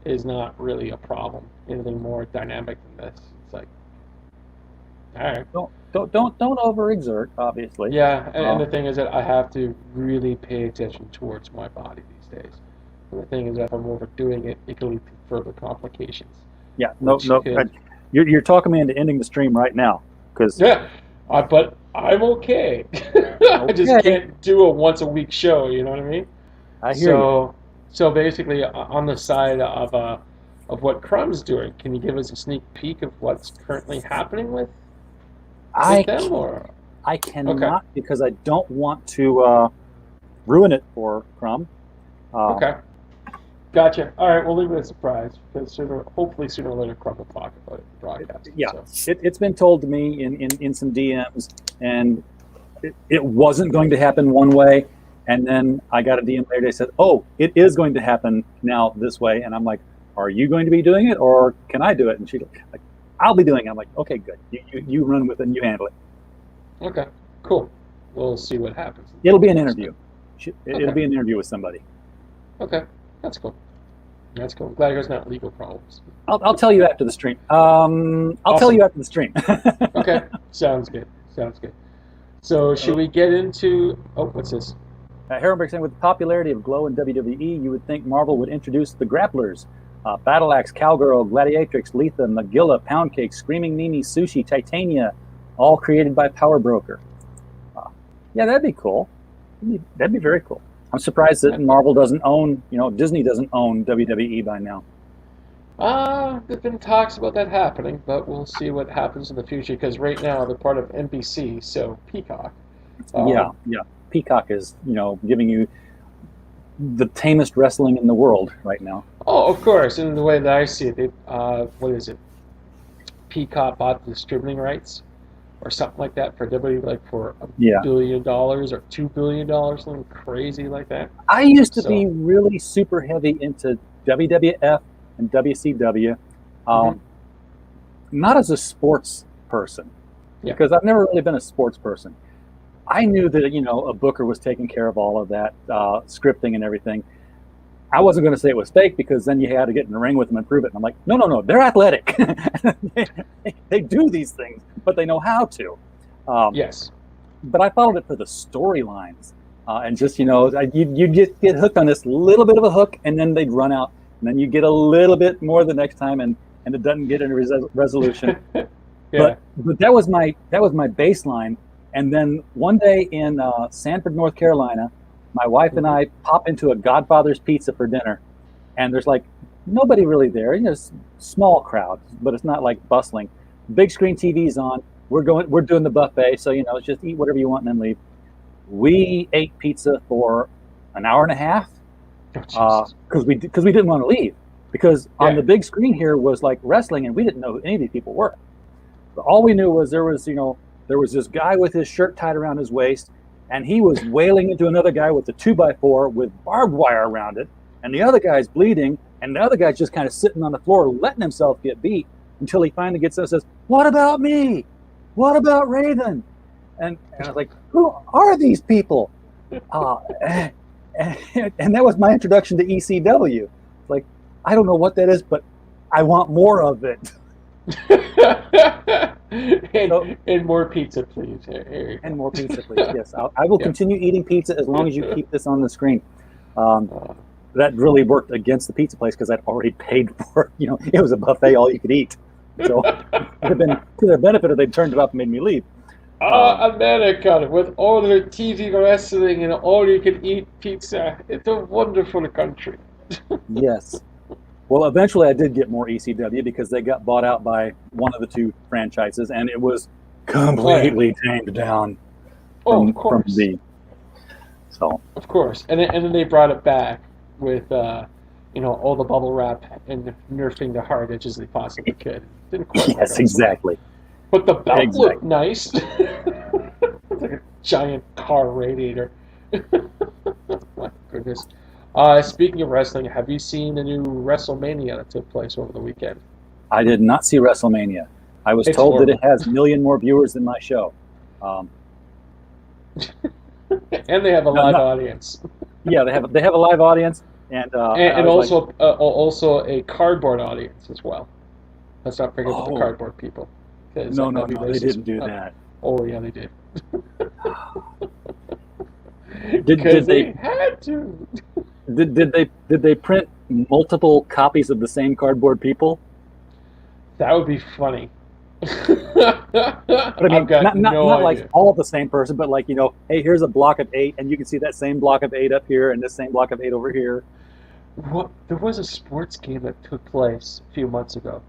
is not really a problem. Anything more dynamic than this, it's like, all right. don't overexert, obviously. Yeah, and the thing is that I have to really pay attention towards my body these days. And the thing is that if I'm overdoing it, it can lead to further complications. Yeah, Which could- you're talking me into ending the stream right now. Yeah, but I'm okay. I just Okay. can't do a once a week show. You know what I mean? I hear you. So basically, on the side of what Crumb's doing, can you give us a sneak peek of what's currently happening with them? Or I cannot because I don't want to ruin it for Crumb. okay, gotcha. All right, we'll leave it a surprise because hopefully sooner or later Crumb will talk about it in broadcast. Yeah, So. it's been told to me in some DMs, and it wasn't going to happen one way, and then I got a DM later. They said, "Oh, it is going to happen now this way," and I'm like, "Are you going to be doing it, or can I do it?" And she's like, "I'll be doing it." I'm like, "Okay, good. You run with it and you handle it." Okay, cool. We'll see what happens. It'll be an interview. It'll Okay. be an interview with somebody. Okay, that's cool. That's cool. Glad there's not legal problems. I'll tell you after the stream. I'll tell you after the stream. Okay, sounds good. So should we get into? Oh, what's this? Herrenberg saying, with the popularity of Glow in WWE, you would think Marvel would introduce the grapplers. Battle Axe, Cowgirl, Gladiatrix, Letha, Magilla, Pound Cake, Screaming Mimi, Sushi, Titania, all created by Power Broker. Yeah, that'd be cool. That'd be very cool. I'm surprised that Marvel doesn't own, Disney doesn't own WWE by now. There's been talks about that happening, but we'll see what happens in the future, because right now they're part of NBC, so Peacock. Yeah. Peacock is, giving you the tamest wrestling in the world right now. Oh, of course. And the way that I see it, what is it? Peacock bought the distributing rights or something like that for WWE, like for $1 billion or $2 billion, something crazy like that. I used to be really super heavy into WWF and WCW, not as a sports person, because I've never really been a sports person. I knew that, a booker was taking care of all of that scripting and everything. I wasn't going to say it was fake, because then you had to get in the ring with them and prove it. And I'm like, no, they're athletic. they do these things, but they know how to. Yes. But I followed it for the storylines. And just, you'd get hooked on this little bit of a hook, and then they'd run out. And then you get a little bit more the next time, and it doesn't get any resolution. But that was my baseline. And then one day in Sanford, North Carolina, my wife and I pop into a Godfather's Pizza for dinner, and there's like nobody really there. Small crowd, but it's not like bustling. Big screen TV's on. We're doing the buffet, so just eat whatever you want and then leave. We ate pizza for an hour and a half because we didn't want to leave, because on the big screen here was like wrestling, and we didn't know who any of these people were. But all we knew was there was this guy with his shirt tied around his waist, and he was wailing into another guy with a 2x4 with barbed wire around it, and the other guy's bleeding, and the other guy's just kind of sitting on the floor letting himself get beat until he finally gets up and says, "What about me? What about Raven?" And I was like, who are these people? And that was my introduction to ECW. Like, I don't know what that is, but I want more of it. and more pizza, please. And more pizza, please. Yes, I will continue eating pizza as long as you keep this on the screen. That really worked against the pizza place, because I'd already paid for it. It was a buffet, all you could eat. So it would have been to their benefit if they'd turned it up and made me leave. America, with all their TV wrestling and all you can eat pizza, it's a wonderful country. Yes. Well, eventually I did get more ECW, because they got bought out by one of the two franchises, and it was completely tamed down from the. So. Of course, and then they brought it back with all the bubble wrap and nerfing the hard edges they possibly could. Didn't quite yes, exactly. But the belt looked nice. It's like a giant car radiator. My goodness. Speaking of wrestling, have you seen the new WrestleMania that took place over the weekend? I did not see WrestleMania. I was told that it has 1 million more viewers than my show. And they have a live audience. Yeah, they have a live audience, and also a cardboard audience as well. Let's not forget the cardboard people. No, they didn't do that. Oh yeah, they did. Did they had to? Did they print multiple copies of the same cardboard people? That would be funny. But I mean, not like all the same person, but like, hey, here's a block of 8, and you can see that same block of 8 up here and this same block of 8 over here. There was a sports game that took place a few months ago,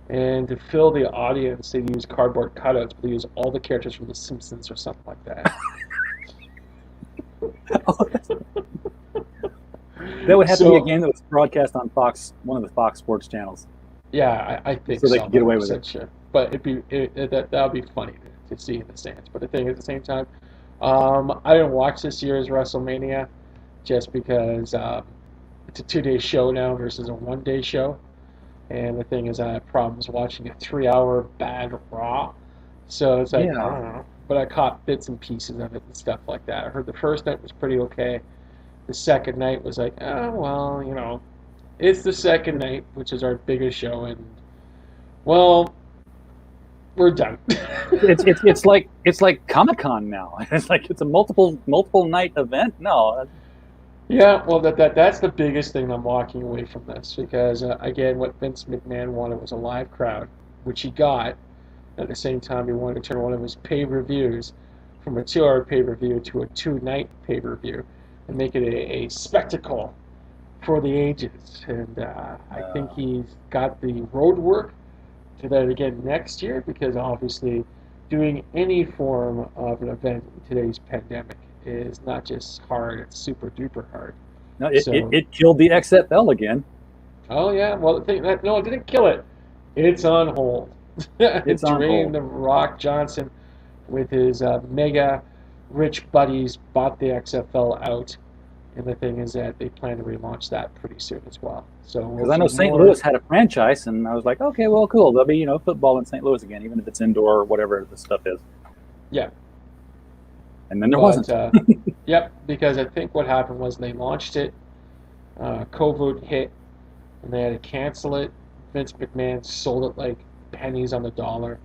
and to fill the audience, they used cardboard cutouts, but they used all the characters from The Simpsons or something like that. That would have to be a game that was broadcast on Fox, one of the Fox Sports channels. Yeah, I think so. So they could get away with it. Sure. But that would be funny to see in the stands. But the thing is, at the same time, I didn't watch this year's WrestleMania just because it's a 2-day show now versus a 1-day show. And the thing is, I have problems watching a 3-hour bad Raw. So it's like, I don't know. But I caught bits and pieces of it and stuff like that. I heard the first night was pretty okay. The second night was like, it's the second night, which is our biggest show. And, well, we're done. It's like Comic-Con now. It's a multiple night event. No, Yeah, well, that's the biggest thing I'm walking away from this because again, what Vince McMahon wanted was a live crowd, which he got. At the same time, he wanted to turn one of his pay-per-views from a 2-hour pay-per-view to a 2-night pay-per-view and make it a spectacle for the ages. And I think he's got the road work to that again next year because obviously doing any form of an event in today's pandemic is not just hard, it's super duper hard. no, it killed the XFL again. Oh yeah, well the thing that no, it didn't kill it. It's on hold. It's on Dwayne hold. "The Rock" Johnson with his mega rich buddies bought the XFL out, and the thing is that they plan to relaunch that pretty soon as well. So Because I know St. Louis had a franchise, and I was like, okay, well, cool. There'll be football in St. Louis again, even if it's indoor or whatever the stuff is. Yeah. And then there wasn't. Yep, because I think what happened was they launched it, COVID hit, and they had to cancel it. Vince McMahon sold it like pennies on the dollar.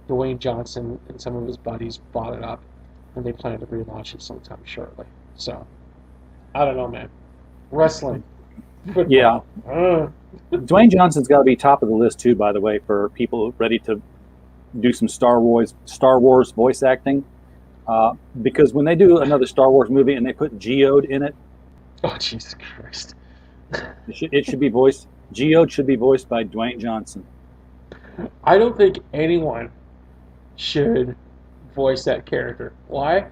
Dwayne Johnson and some of his buddies bought it up, and they plan to relaunch it sometime shortly. So, I don't know, man. Wrestling. Football. Yeah. Dwayne Johnson's got to be top of the list too, by the way, for people ready to do some Star Wars voice acting. Because when they do another Star Wars movie and they put Geode in it, Oh, Jesus Christ. it should be voiced. Geode should be voiced by Dwayne Johnson. I don't think anyone should voice that character. Why?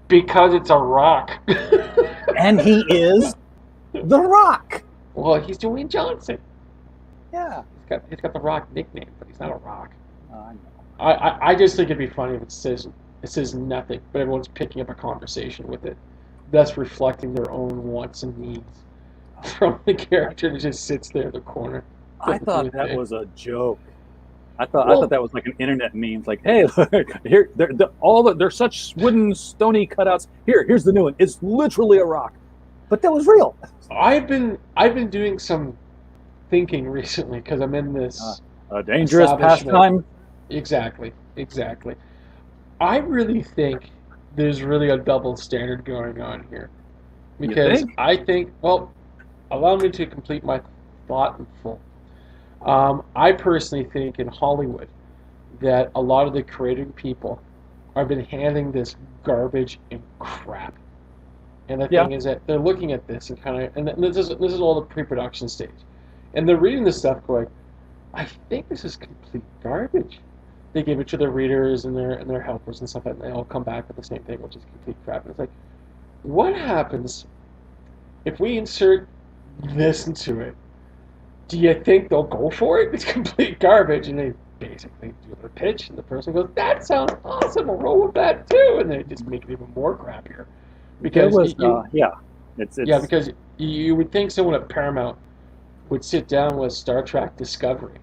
Because it's a rock. And he is The Rock. Well, he's Dwayne Johnson. Yeah. He's got the Rock nickname, but he's not a rock. I know. I just think it'd be funny if it says nothing, but everyone's picking up a conversation with it, thus reflecting their own wants and needs from the character that just sits there in the corner. I thought that was a joke. I thought that was like an internet meme. It's like, hey, look, here, they're such wooden, stony cutouts. Here's the new one. It's literally a rock, but that was real. I've been doing some thinking recently because I'm in this A dangerous pastime. Exactly. I really think there's really a double standard going on here. Because I think, well, allow me to complete my thought in full. I personally think in Hollywood that a lot of the creative people have been handling this garbage and crap. And the thing is that they're looking at this and this is all the pre-production stage. And they're reading this stuff going, I think this is complete garbage. They give it to their readers and their helpers and stuff, and they all come back with the same thing, which is complete crap. And it's like, what happens if we insert this into it? Do you think they'll go for it? It's complete garbage, and they basically do their pitch, and the person goes, "That sounds awesome. We'll roll with that too," and they just make it even more crappier. Because because you would think someone at Paramount would sit down with Star Trek Discovery,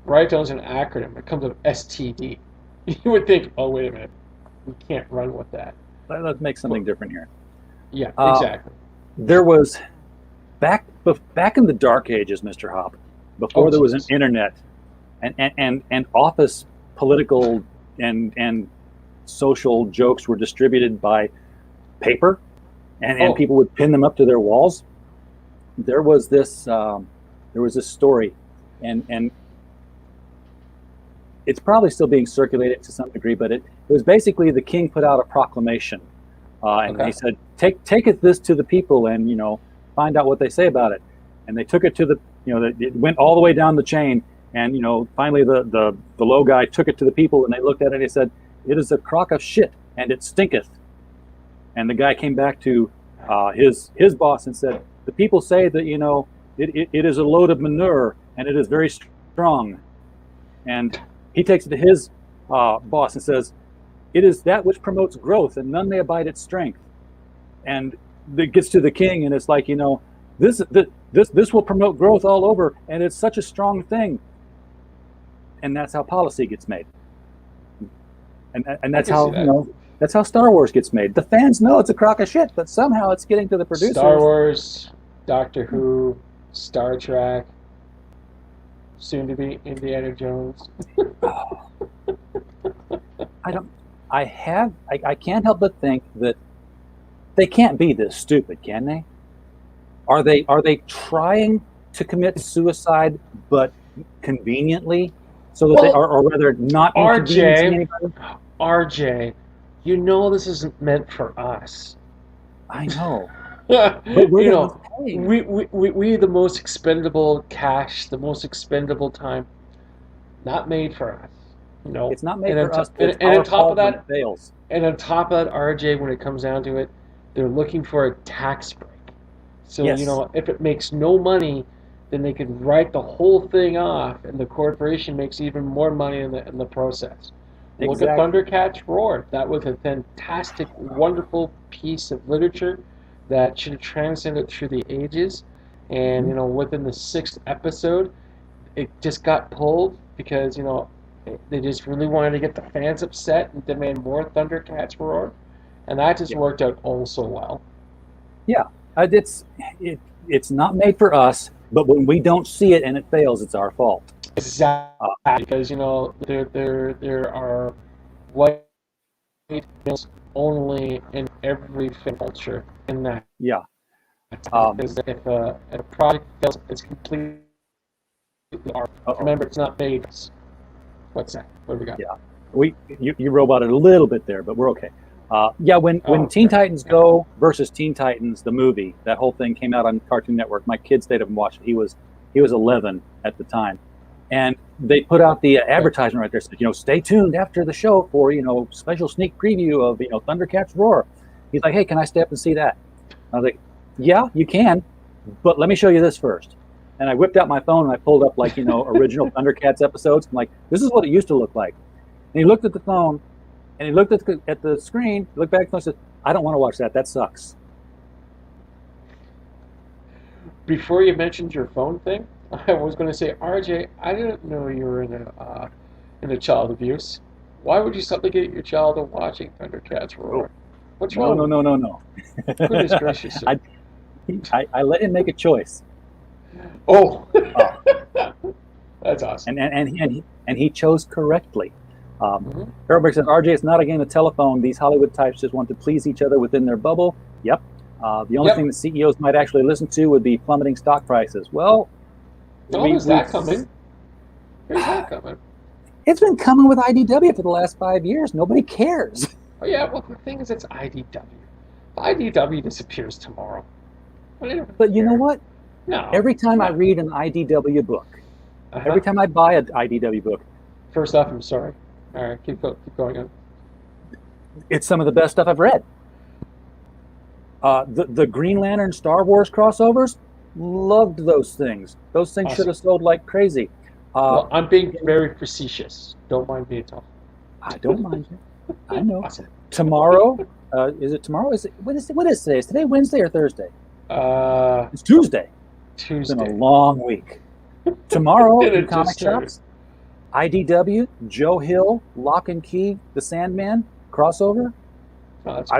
write down an acronym. It comes with STD. You would think, oh wait a minute, we can't run with that. Let's make something different here. Yeah, exactly. There was back in the dark ages, Mr. Hoppe, before there was an internet and office political and social jokes were distributed by paper and people would pin them up to their walls. There was this story and it's probably still being circulated to some degree, but it was basically the king put out a proclamation and he said, take this to the people and find out what they say about it. And they took it to it went all the way down the chain, and finally the low guy took it to the people, and they looked at it and he said, "It is a crock of shit, and it stinketh." And the guy came back to his boss and said, "The people say that it is a load of manure, and it is very strong." And he takes it to his boss and says, "It is that which promotes growth, and none may abide its strength." And it gets to the king, and it's like, this will promote growth all over, and it's such a strong thing. And that's how policy gets made. And that's how that's how Star Wars gets made. The fans know it's a crock of shit, but somehow it's getting to the producers. Star Wars, Doctor Who, Star Trek, soon to be Indiana Jones. I don't. I can't help but think that they can't be this stupid, can they? Are they trying to commit suicide, but conveniently, so that they Well, are, or rather, not inconveniencing RJ, anybody? RJ, you know this isn't meant for us. I know, but we're You the ones know, paying. we the most expendable cash, the most expendable time, not made for us. You know, It's not made for us, but it's and on our top of fault when it that, fails. RJ, when it comes down to it, they're looking for a tax break. So, Yes, if it makes no money, then they could write the whole thing off, and the corporation makes even more money in the process. Look at exactly. Thundercats Roar. That was a fantastic, wonderful piece of literature that should have transcended through the ages. And, Hmm. within the sixth episode, it just got pulled because, they just really wanted to get the fans upset and demand more Thundercats Roar. And that just Yeah, worked out oh so well. yeah. It's it, it's not made for us, but when we don't see it and it fails, it's our fault. Exactly, Uh, because there are white males only in every film culture in that. yeah. Because if a project fails, it's completely art. Uh-oh. Remember, it's not made. What's that? What do we got? Yeah. You roboted a little bit there, but we're okay. Yeah, when Oh, Teen okay. Titans Yeah. Go versus Teen Titans the movie, that whole thing came out on Cartoon Network. My kid stayed up and watched it. He was 11 at the time, and they put out the Okay. advertisement right there. Said, stay tuned after the show for special sneak preview of Thundercats Roar. He's like, hey, can I stay up and see that? I was like, yeah, you can, but let me show you this first. And I whipped out my phone and I pulled up original Thundercats episodes. I'm like, this is what it used to look like. And he looked at the phone and he looked at the screen, looked back and said, I don't want to watch that. That sucks. Before you mentioned your phone thing, I was going to say, RJ, I didn't know you were in a child abuse. Why would you supplicate your child to watching Thundercats Oh, Roar? What's no, wrong no, with no, you? no, no. Goodness gracious, sir. I, I let him make a choice. Oh, Uh, that's awesome. and he chose correctly. Hmm. Erberg says, RJ, it's not a game of telephone. These Hollywood types just want to please each other within their bubble. Yep. The only thing Yep. that CEOs might actually listen to would be plummeting stock prices. Well, Oh, we there's we've that coming. There's that coming. it's been coming with IDW for the last 5 years. Nobody cares. Oh yeah. Well, the thing is, it's IDW. IDW disappears tomorrow. I don't even But you know care. what? No, Every time I no. read an IDW book, Uh-huh. every time I buy an IDW book, First off, I'm sorry. All right, keep going on. it's some of the best stuff I've read. The Green Lantern Star Wars crossovers, loved those things. Those things should Awesome. have sold like crazy. Uh, Well, I'm being very facetious. Don't mind me at all. I don't mind you. I know. Awesome. Tomorrow, is it tomorrow? What is today? Is today Wednesday or Thursday? Uh, It's Tuesday. It's been a Tuesday. long week. Tomorrow And in it just comic started. shops, IDW, Joe Hill, Lock and Key, The Sandman crossover. Oh, that's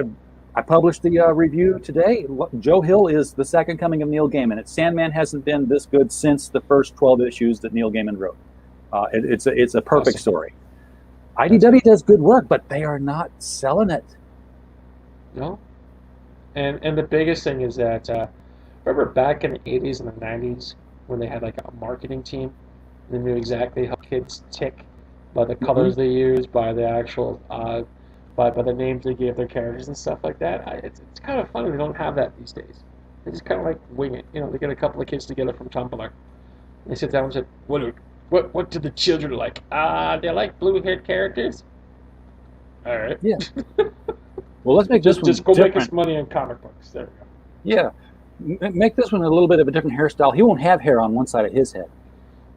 I published the review today. Joe Hill is the second coming of Neil Gaiman. Sandman hasn't been this good since the first 12 issues that Neil Gaiman wrote. It's a perfect awesome. story. IDW does good work, but they are not selling it. No. And the biggest thing is that remember back in the 80s and the 90s when they had like a marketing team, they knew exactly how kids tick by the Mm-hmm. colors they use, by the actual by the names they gave their characters and stuff like that. It's kind of funny they don't have that these days. They just kind of like wing it. They get a couple of kids together from Tumblr. They sit down and say, what do the children like? They like blue-haired characters. All right. Yeah. Well, let's make this one Just go make us different. money on comic books. There we go. Yeah. Make this one a little bit of a different hairstyle. He won't have hair on one side of his head.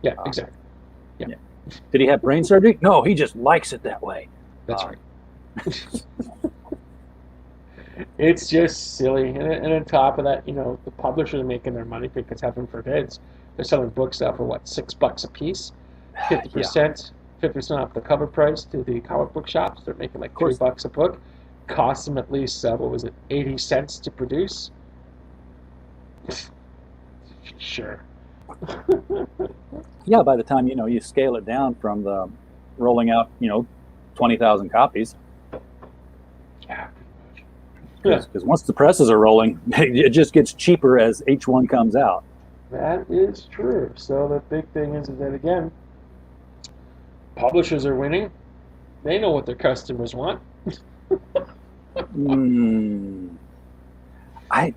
Yeah, Uh, exactly. Yeah, yeah. Did he have brain surgery? No, he just likes it that way. that's Uh, right. It's just silly. And on top of that, the publishers are making their money because heaven forbids they're selling books out for what, $6 a piece? Yeah, 50% off the cover price to the comic book shops. They're making like of course. $3 a book. Costs them at least what was it, 80 cents to produce? Sure. Yeah, by the time you scale it down from the rolling out 20,000 copies. Yeah. Because once the presses are rolling, it just gets cheaper as each one comes out. That is true. So the big thing is that, again, publishers are winning. They know what their customers want. I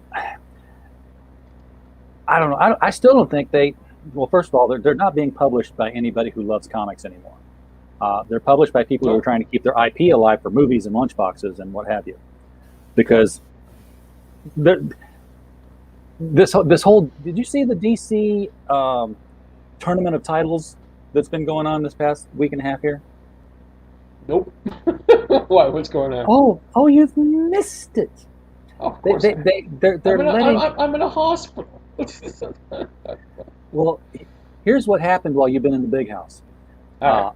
don't know. I still don't think they. Well, first of all, they're not being published by anybody who loves comics anymore. They're published by people who are trying to keep their IP alive for movies and lunchboxes and what have you. Because this whole. Did you see the DC tournament of titles that's been going on this past week and a half here? Nope. Why? What's going on? Oh, you've missed it. Of course. I'm in a hospital. Well, here's what happened while you've been in the big house. Right.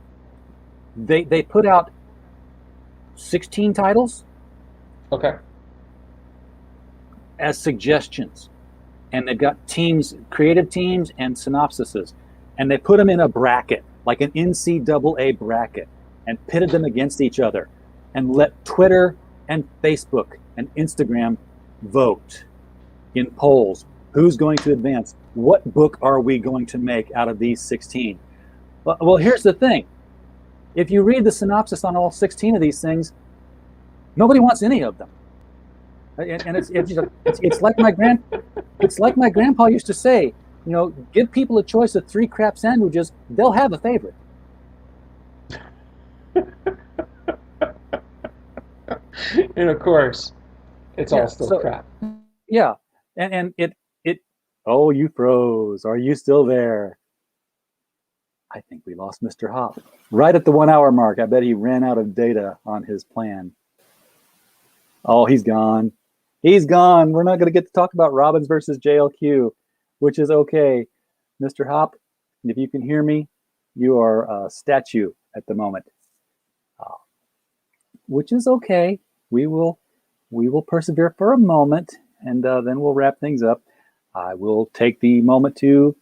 They put out 16 titles. Okay. As suggestions, and they've got teams, creative teams, and synopsises, and they put them in a bracket, like an NCAA bracket, and pitted them against each other, and let Twitter and Facebook and Instagram vote in polls. Who's going to advance? What book are we going to make out of these 16? Well, here's the thing. If you read the synopsis on all 16 of these things, nobody wants any of them. And it's like my grandpa used to say, give people a choice of 3 crap sandwiches, they'll have a favorite. And of course, it's all still crap. Yeah, and it. Oh, you froze. Are you still there? I think we lost Mr. Hoppe right at the 1 hour mark. I bet he ran out of data on his plan. Oh, he's gone. He's gone. We're not going to get to talk about Robbins versus JLQ, which is okay. Mr. Hoppe, if you can hear me, you are a statue at the moment, which is okay. We will persevere for a moment, and then we'll wrap things up. I will take the moment to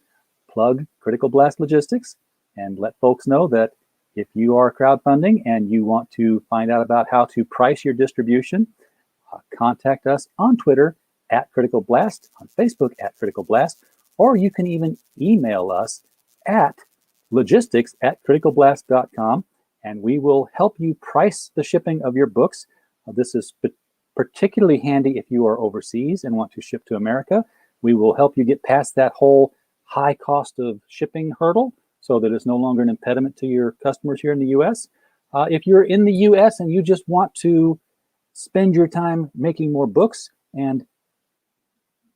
plug Critical Blast Logistics and let folks know that if you are crowdfunding and you want to find out about how to price your distribution, contact us on Twitter at Critical Blast, on Facebook at Critical Blast, or you can even email us at logistics@criticalblast.com, and we will help you price the shipping of your books. This is particularly handy if you are overseas and want to ship to America. We will help you get past that whole high cost of shipping hurdle so that it's no longer an impediment to your customers here in the U.S. If you're in the U.S. and you just want to spend your time making more books and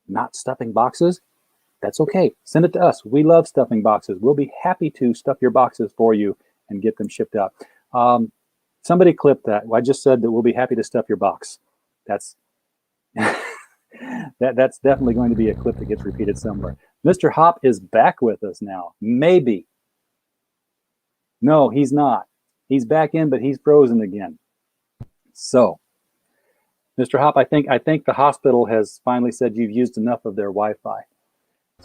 not stuffing boxes, that's okay. Send it to us. We love stuffing boxes. We'll be happy to stuff your boxes for you and get them shipped out. Somebody clip that. I just said that we'll be happy to stuff your box. That's that's definitely going to be a clip that gets repeated somewhere. Mr. Hoppe is back with us now. Maybe. No, he's not. He's back in, but he's frozen again. So, Mr. Hoppe, I think the hospital has finally said you've used enough of their Wi-Fi,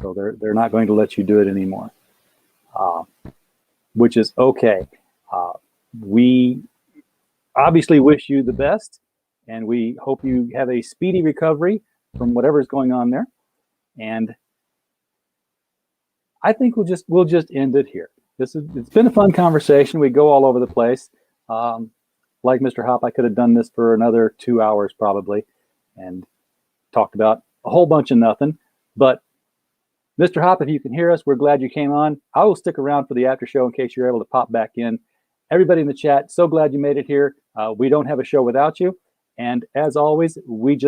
so they're not going to let you do it anymore, which is okay. We obviously wish you the best, and we hope you have a speedy recovery from whatever's going on there. And I think we'll just end it here. It's been a fun conversation. We go all over the place. Like Mr. Hoppe, I could have done this for another 2 hours probably and talked about a whole bunch of nothing. But Mr. Hoppe, if you can hear us, we're glad you came on. I will stick around for the after show in case you're able to pop back in. Everybody in the chat, so glad you made it here. We don't have a show without you. And as always, we just